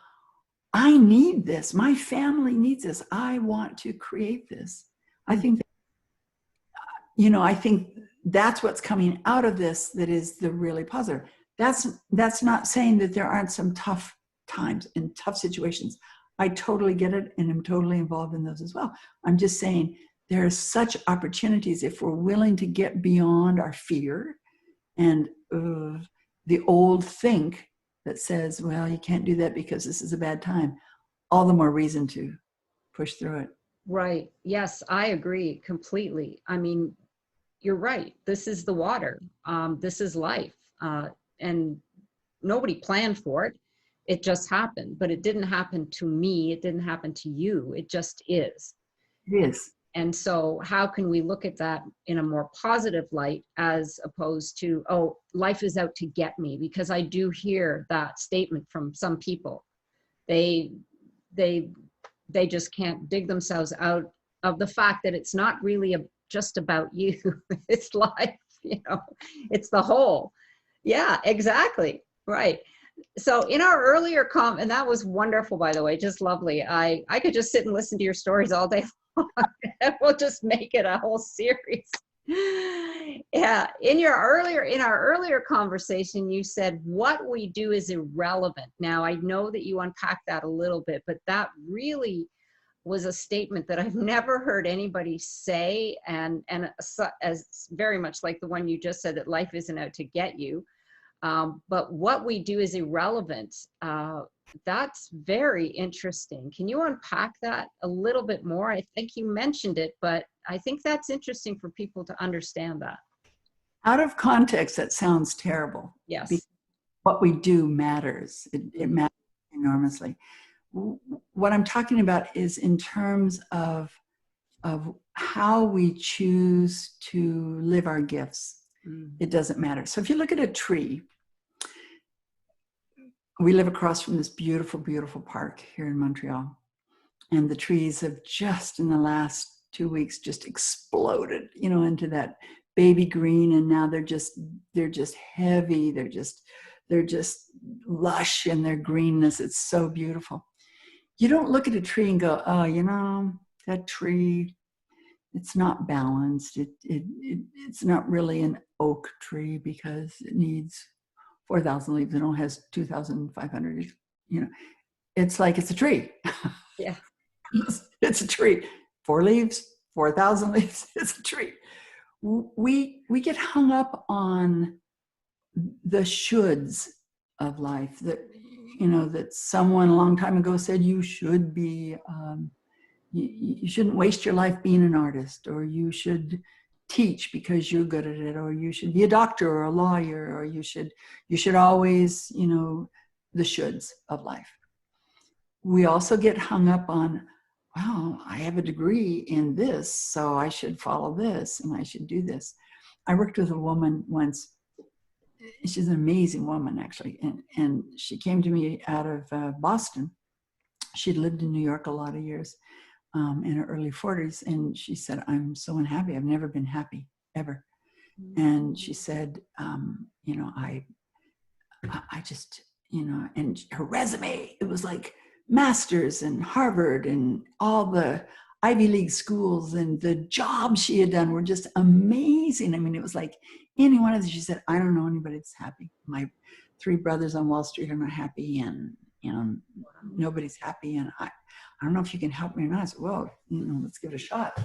I need this. My family needs this. I want to create this. I think, I think that's what's coming out of this that is the really positive. That's not saying that there aren't some tough times and tough situations. I totally get it, and I'm totally involved in those as well. I'm just saying there are such opportunities if we're willing to get beyond our fear and the old think that says, well, you can't do that because this is a bad time. All the more reason to push through it. Right. Yes, I agree completely. I mean, you're right. This is the water. This is life. And nobody planned for it. It just happened, but it didn't happen to me. It didn't happen to you. It just is. It is. And so how can we look at that in a more positive light as opposed to, oh, life is out to get me? Because I do hear that statement from some people. They just can't dig themselves out of the fact that it's not really just about you. It's life, it's the whole. Yeah, exactly. Right. So in our earlier and that was wonderful, by the way, just lovely. I could just sit and listen to your stories all day long. We'll just make it a whole series. Yeah. In our earlier conversation, you said what we do is irrelevant. Now, I know that you unpacked that a little bit, but that really was a statement that I've never heard anybody say, and as very much like the one you just said, that life isn't out to get you. But what we do is irrelevant. That's very interesting. Can you unpack that a little bit more? I think you mentioned it, but I think that's interesting for people to understand that. Out of context, that sounds terrible. Yes. Because what we do matters. It matters enormously. What I'm talking about is in terms of how we choose to live our gifts. It doesn't matter. So if you look at a tree, we live across from this beautiful, beautiful park here in Montreal. And the trees have just in the last 2 weeks just exploded, into that baby green. And now they're just heavy. They're just lush in their greenness. It's so beautiful. You don't look at a tree and go, oh, that tree, it's not balanced. It's not really an oak tree because it needs 4,000 leaves and only has 2,500. It's like it's a tree. Yeah. It's a tree. 4 leaves, 4,000 leaves. It's a tree. We get hung up on the shoulds of life that someone a long time ago said you should be. You shouldn't waste your life being an artist, or you should teach because you're good at it, or you should be a doctor or a lawyer, or you should always, the shoulds of life. We also get hung up on, well, I have a degree in this, so I should follow this and I should do this. I worked with a woman once. She's an amazing woman, actually. And she came to me out of Boston. She'd lived in New York a lot of years. In her early 40s, and she said, I'm so unhappy. I've never been happy, ever. And she said, I just, and her resume, it was like masters and Harvard and all the Ivy League schools, and the jobs she had done were just amazing. I mean, it was like any one of them. She said, I don't know anybody that's happy. My 3 brothers on Wall Street are not happy, and nobody's happy, and I don't know if you can help me or not. I said, well, let's give it a shot.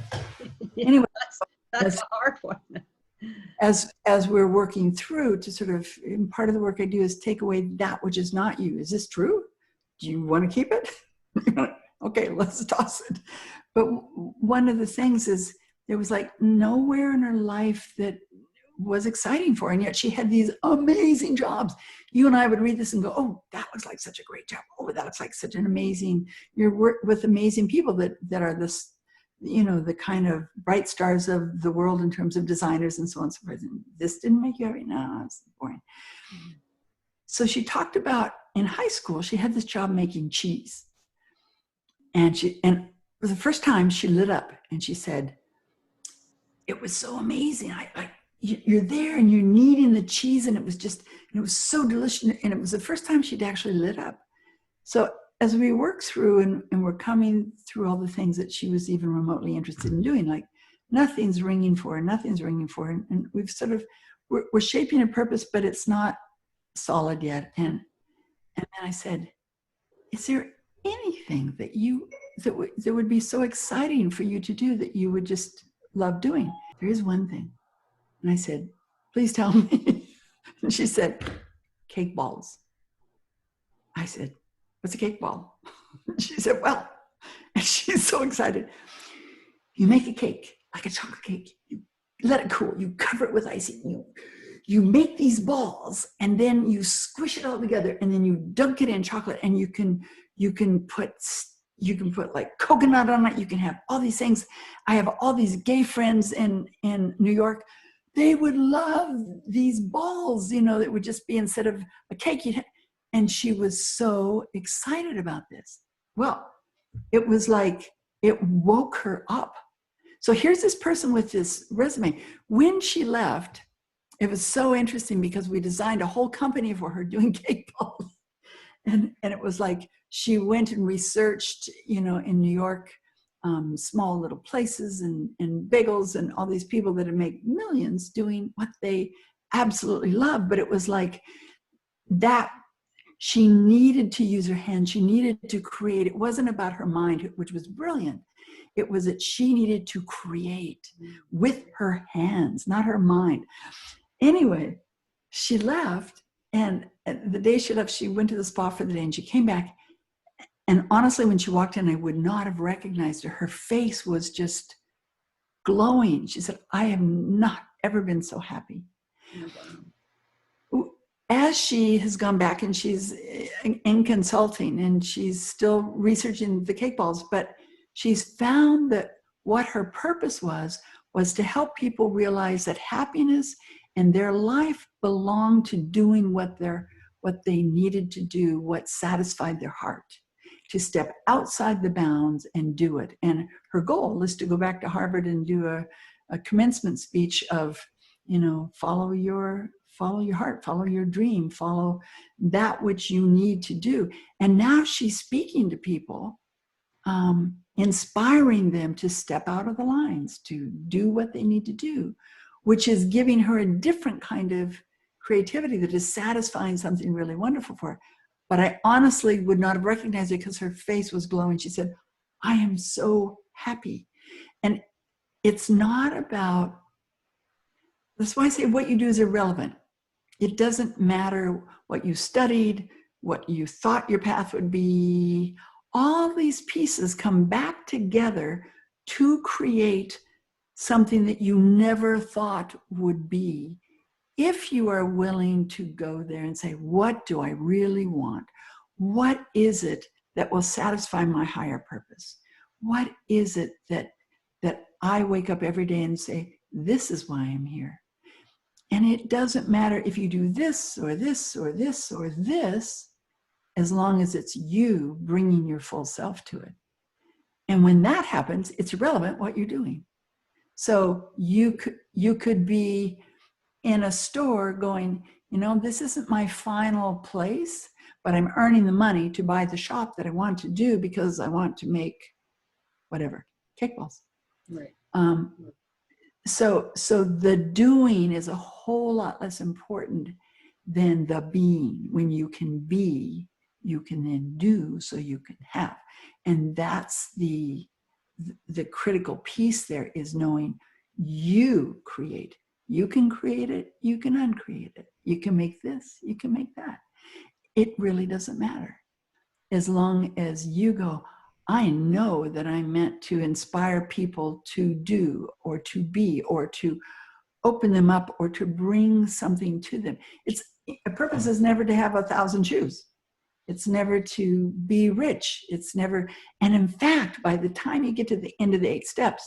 Yeah, anyway, that's a hard one. As we're working through to sort of, part of the work I do is take away that which is not you. Is this true? Do you want to keep it? Okay, let's toss it. But one of the things is there was like nowhere in her life that was exciting for her, and yet she had these amazing jobs. You and I would read this and go, oh, that looks like such a great job. Oh, that looks like such an amazing, you're work with amazing people that are you know, the kind of bright stars of the world in terms of designers and so on and so forth. And this didn't make you happy? No, it's boring. So she talked about in high school, she had this job making cheese. And it was the first time she lit up and she said, it was so amazing. You're there and you're kneading the cheese, and it was so delicious. And it was the first time she'd actually lit up. So as we work through and we're coming through all the things that she was even remotely interested in doing, like nothing's ringing for her, and we've sort of, we're shaping a purpose, but it's not solid yet. And then I said, is there anything that would be so exciting for you to do that you would just love doing? There is one thing. And I said, please tell me. And she said, cake balls. I said, what's a cake ball? She said, well, and she's so excited. You make a cake, like a chocolate cake. You let it cool. You cover it with icing. You make these balls, and then you squish it all together, and then you dunk it in chocolate, and you can put like coconut on it. You can have all these things. I have all these gay friends in New York. They would love these balls, you know, that would just be, instead of a cake, and she was so excited about this. Well, it was like it woke her up. So here's this person with this resume. When she left, it was so interesting because we designed a whole company for her doing cake balls. And it was like she went and researched, you know, in New York, small little places and bagels and all these people that make millions doing what they absolutely love. But it was like that she needed to use her hands. She needed to create. It wasn't about her mind, which was brilliant. It was that she needed to create with her hands, not her mind. Anyway, she left, and the day she left, she went to the spa for the day, and she came back. And honestly, when she walked in, I would not have recognized her. Her face was just glowing. She said, I have not ever been so happy. As she has gone back and she's in consulting and she's still researching the cake balls, but she's found that what her purpose was to help people realize that happiness and their life belonged to doing what they needed to do, what satisfied their heart, to step outside the bounds and do it. And her goal is to go back to Harvard and do a commencement speech of, you know, follow your heart, follow your dream, follow that which you need to do. And now she's speaking to people, inspiring them to step out of the lines, to do what they need to do, which is giving her a different kind of creativity that is satisfying something really wonderful for her. But I honestly would not have recognized it because her face was glowing. She said, I am so happy. And it's not about, that's why I say what you do is irrelevant. It doesn't matter what you studied, what you thought your path would be. All these pieces come back together to create something that you never thought would be, if you are willing to go there and say, what do I really want? What is it that will satisfy my higher purpose? What is it that I wake up every day and say, this is why I'm here? And it doesn't matter if you do this or this or this or this, as long as it's you bringing your full self to it. And when that happens, it's irrelevant what you're doing. So you could be in a store going, you know, this isn't my final place, but I'm earning the money to buy the shop that I want to do because I want to make whatever, cake balls. Right. So the doing is a whole lot less important than the being. When you can be, you can then do, so you can have. And that's the critical piece there, is knowing you create. You can create it, you can uncreate it. You can make this, you can make that. It really doesn't matter. As long as you go, I know that I'm meant to inspire people to do or to be or to open them up or to bring something to them. A purpose is never to have 1,000 shoes. It's never to be rich. It's never, and in fact, by the time you get to the end of the 8 steps,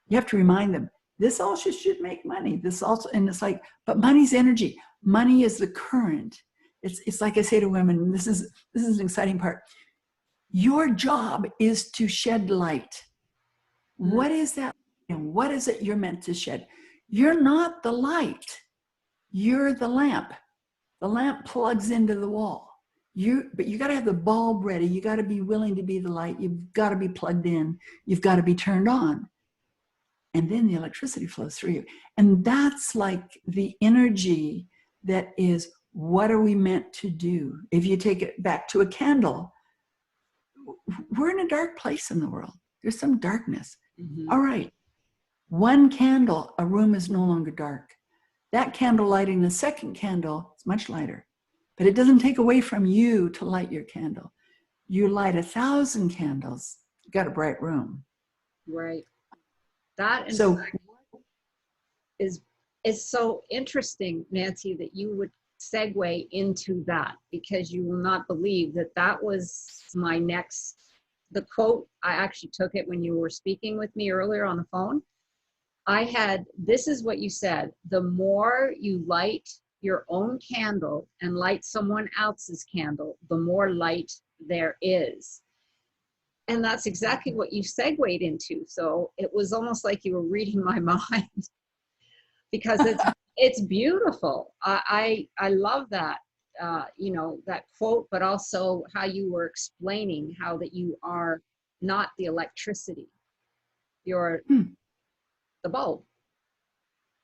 you have to remind them, this also should make money. This also, and it's like, but money's energy. Money is the current. It's like I say to women, this is an exciting part. Your job is to shed light. What is that? And what is it you're meant to shed? You're not the light. You're the lamp. The lamp plugs into the wall. But you got to have the bulb ready. You got to be willing to be the light. You've got to be plugged in. You've got to be turned on. And then the electricity flows through you. And that's like the energy that is, what are we meant to do? If you take it back to a candle, we're in a dark place in the world. There's some darkness. All right. One candle, a room is no longer dark. That candle lighting the second candle is much lighter. But it doesn't take away from you to light your candle. You light 1,000 candles, you got a bright room. Right. That so is so interesting, Nancy, that you would segue into that, because you will not believe that was my next, the quote. I actually took it when you were speaking with me earlier on the phone. This is what you said: the more you light your own candle and light someone else's candle, the more light there is. And that's exactly what you segued into. So it was almost like you were reading my mind, because it's beautiful. I love that, that quote, but also how you were explaining how that you are not the electricity. You're the bulb.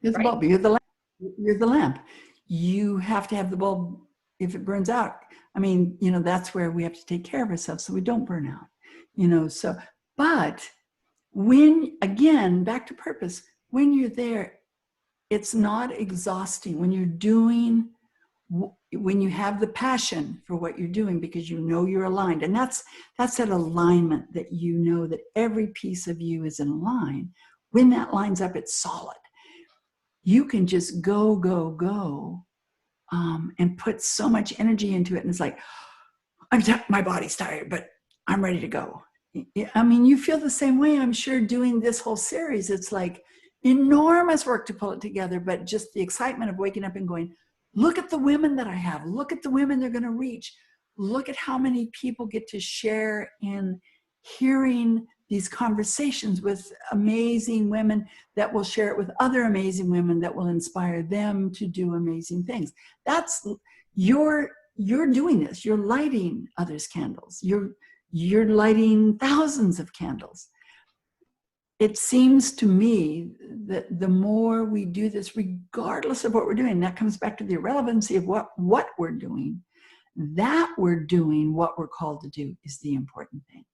You're the right? bulb. You're the lamp. You're the lamp. You have to have the bulb if it burns out. I mean, that's where we have to take care of ourselves so we don't burn out. But when, again, back to purpose, when you're there, it's not exhausting. When you have the passion for what you're doing, because you're aligned. And that's that alignment, that that every piece of you is in line. When that lines up, it's solid. You can just go, and put so much energy into it. And it's like, my body's tired, but I'm ready to go. I mean, you feel the same way, I'm sure, doing this whole series. It's like enormous work to pull it together, but just the excitement of waking up and going, look at the women that I have. Look at the women they're going to reach. Look at how many people get to share in hearing these conversations with amazing women that will share it with other amazing women that will inspire them to do amazing things. That's you're doing this. You're lighting others' candles. You're lighting thousands of candles. It seems to me that the more we do this, regardless of what we're doing, that comes back to the irrelevancy of what we're doing. That we're doing what we're called to do is the important thing.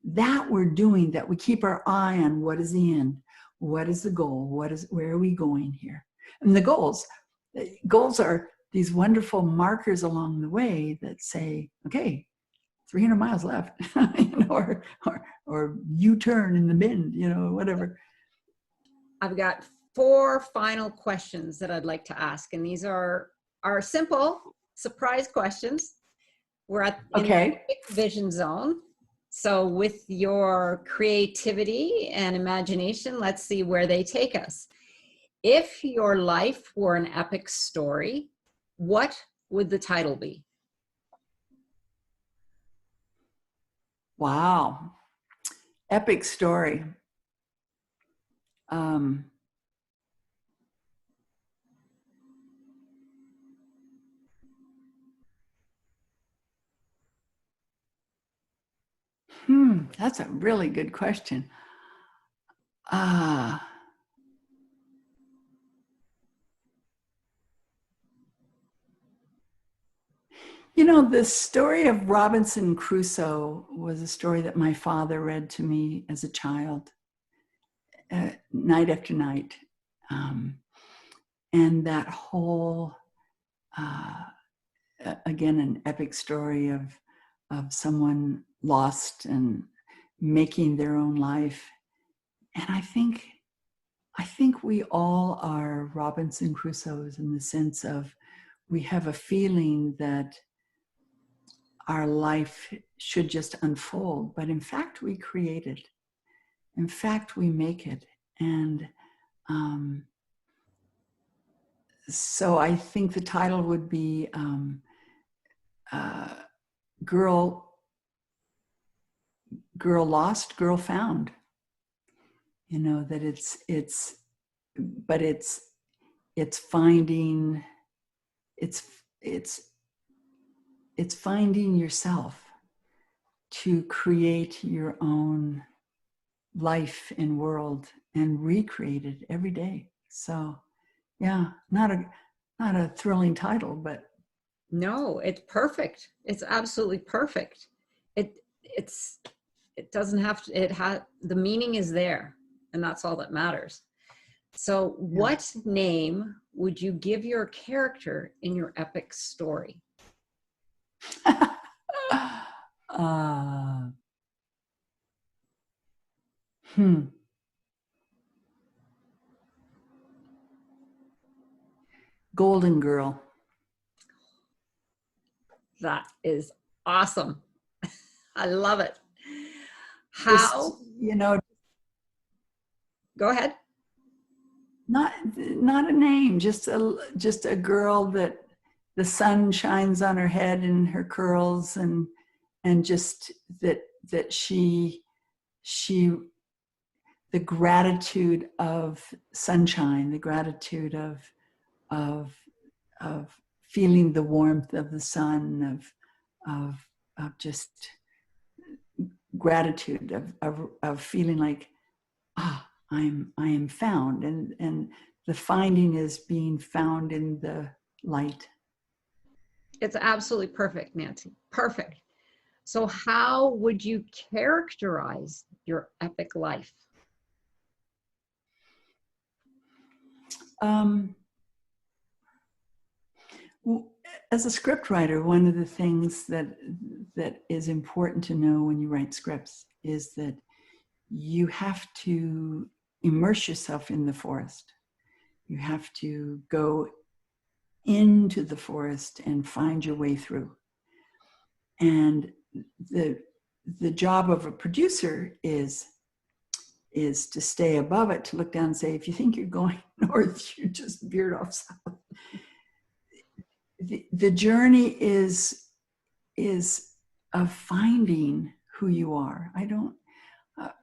That we're doing, that we keep our eye on what is the end, what is the goal, where are we going here? And the goals are these wonderful markers along the way that say, okay, 300 miles left, or U-turn in the bend, whatever. I've got 4 final questions that I'd like to ask, and these are simple surprise questions. We're in the vision zone. So with your creativity and imagination, let's see where they take us. If your life were an epic story, what would the title be? Wow. Epic story. That's a really good question. The story of Robinson Crusoe was a story that my father read to me as a child, night after night. And that whole, again, an epic story of someone lost and making their own life. And I think we all are Robinson Crusoes, in the sense of we have a feeling that our life should just unfold, but in fact, we create it. In fact, we make it. And so I think the title would be Girl Lost, Girl Found. You know, that it's finding, it's finding yourself to create your own life and world and recreate it every day. So yeah, not a thrilling title, but no, it's perfect. It's absolutely perfect. It doesn't have to, the meaning is there, and that's all that matters. So what name would you give your character in your epic story? Golden Girl. That is awesome. I love it. How? Just, you know, go ahead. Not a name, just a girl that the sun shines on her head and her curls, and just that she the gratitude of sunshine, the gratitude of feeling the warmth of the sun, of just gratitude of feeling like, I am found, and the finding is being found in the light. It's absolutely perfect, Nancy. Perfect. So how would you characterize your epic life? As a scriptwriter, one of the things that is important to know when you write scripts is that you have to immerse yourself in the forest. You have to go into the forest and find your way through. And the job of a producer is to stay above it, to look down and say, if you think you're going north, you just veered off south. The journey is of finding who you are.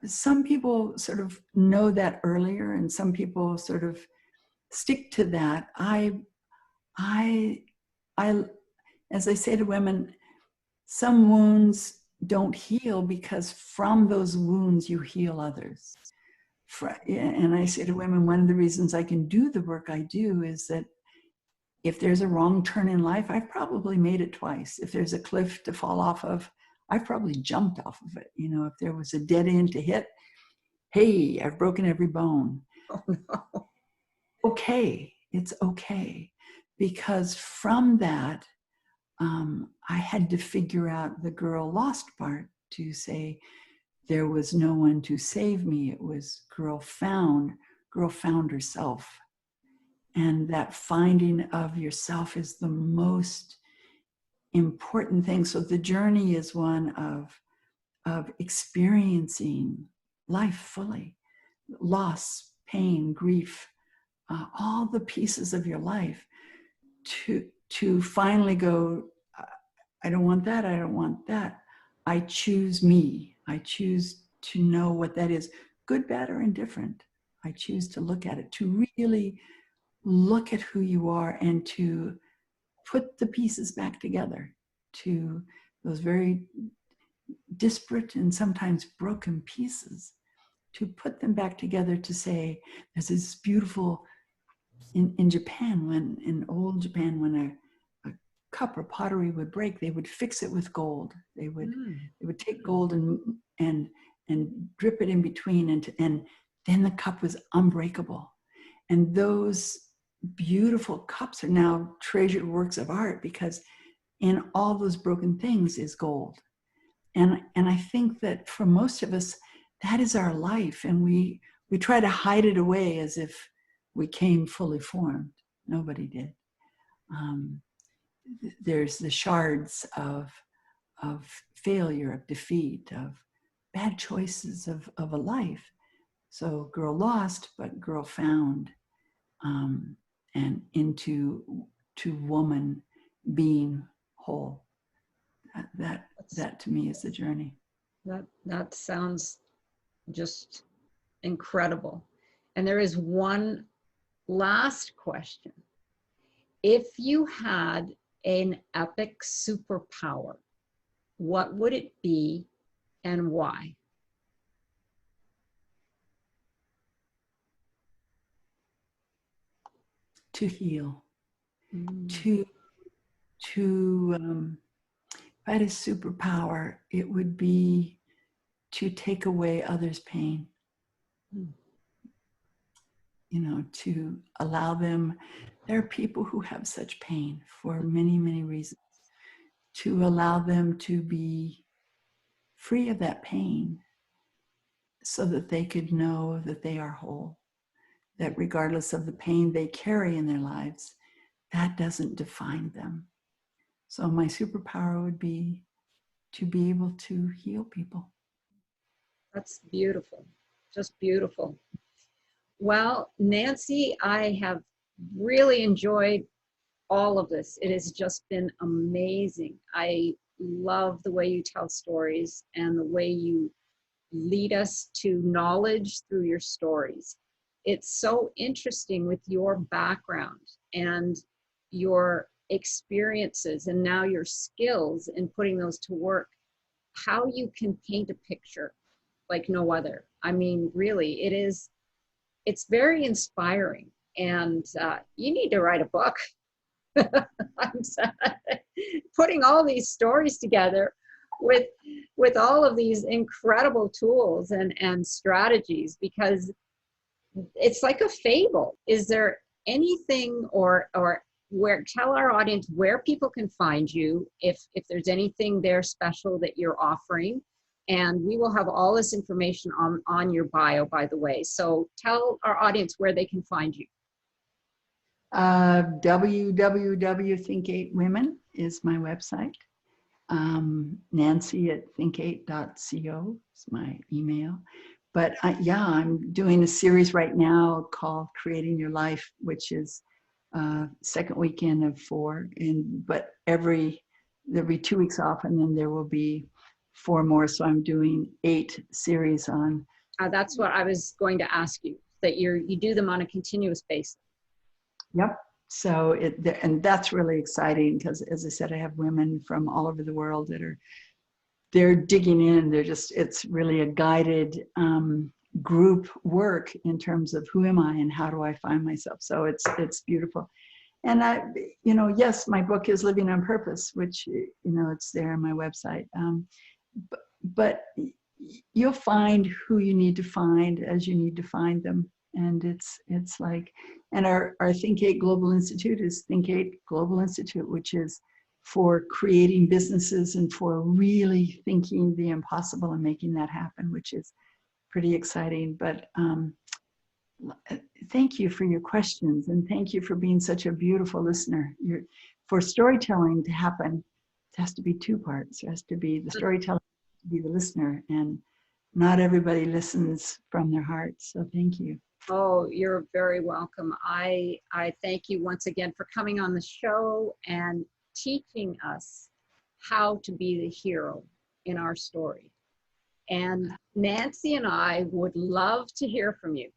Some people sort of know that earlier, and some people sort of stick to that. As I say to women, some wounds don't heal because from those wounds you heal others. And I say to women, one of the reasons I can do the work I do is that if there's a wrong turn in life, I've probably made it twice. If there's a cliff to fall off of, I've probably jumped off of it. You know, if there was a dead end to hit, hey, I've broken every bone. Oh, no. Okay, it's okay. Because from that, I had to figure out the girl lost part, to say there was no one to save me. It was girl found herself. And that finding of yourself is the most important thing. So the journey is one of experiencing life fully, loss, pain, grief, all the pieces of your life, to finally go, I don't want that, I don't want that. I choose me. I choose to know what that is, good, bad, or indifferent. I choose to look at it, to really look at who you are, and to put the pieces back together, to those very disparate and sometimes broken pieces, to put them back together, to say, there's this beautiful, in Japan, in old Japan, when a cup or pottery would break, they would fix it with gold. They would take gold and drip it in between, and then the cup was unbreakable. And those beautiful cups are now treasured works of art, because in all those broken things is gold. And I think that for most of us, that is our life. And we try to hide it away as if we came fully formed. Nobody did. There's the shards of failure, of defeat, of bad choices of a life. So girl lost, but girl found, and into to woman being whole. That to me is the journey. That sounds just incredible. And there is one last question. If you had an epic superpower, what would it be and why? To heal. Mm. If I had a superpower, it would be to take away others' pain. Mm. You know, to allow them, there are people who have such pain for many, many reasons, to allow them to be free of that pain so that they could know that they are whole, that regardless of the pain they carry in their lives, that doesn't define them. So my superpower would be to be able to heal people. That's beautiful, just beautiful. Well, Nancy, I have really enjoyed all of this. It has just been amazing. I love the way you tell stories and the way you lead us to knowledge through your stories. It's so interesting with your background and your experiences and now your skills in putting those to work, how you can paint a picture like no other. I mean, really, it's very inspiring, and you need to write a book. I'm putting all these stories together with all of these incredible tools and strategies, because it's like a fable. Is there anything or where, tell our audience where people can find you, if there's anything there special that you're offering? And we will have all this information on your bio, by the way. So tell our audience where they can find you. www.Think8 Women is my website. Nancy at think8.co is my email. But yeah, I'm doing a series right now called Creating Your Life, which is second weekend of 4. But there'll be 2 weeks off, and then there will be 4 more. So I'm doing 8 series on. That's what I was going to ask you, that you do them on a continuous basis. Yep. So and that's really exciting because, as I said, I have women from all over the world they're digging in. It's really a guided group work in terms of who am I and how do I find myself. So it's beautiful. And yes, my book is Living on Purpose, which, it's there on my website. But you'll find who you need to find as you need to find them. And it's like, and our Think8 Global Institute is Think8 Global Institute, which is for creating businesses and for really thinking the impossible and making that happen, which is pretty exciting. But thank you for your questions, and thank you for being such a beautiful listener. For storytelling to happen, it has to be 2 parts. It has to be the storyteller, to be the listener, and not everybody listens from their heart. So thank you. Oh, you're very welcome. I thank you once again for coming on the show and teaching us how to be the hero in our story. And Nancy and I would love to hear from you.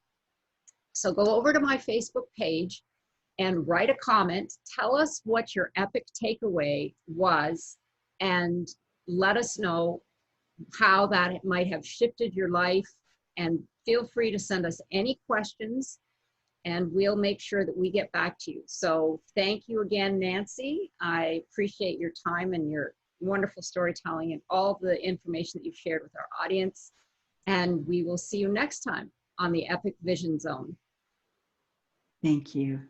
So go over to my Facebook page and write a comment. Tell us what your epic takeaway was, and let us know how that might have shifted your life. And feel free to send us any questions, and we'll make sure that we get back to you. So thank you again, Nancy. I appreciate your time and your wonderful storytelling and all the information that you've shared with our audience. And we will see you next time on the Epic Vision Zone. Thank you.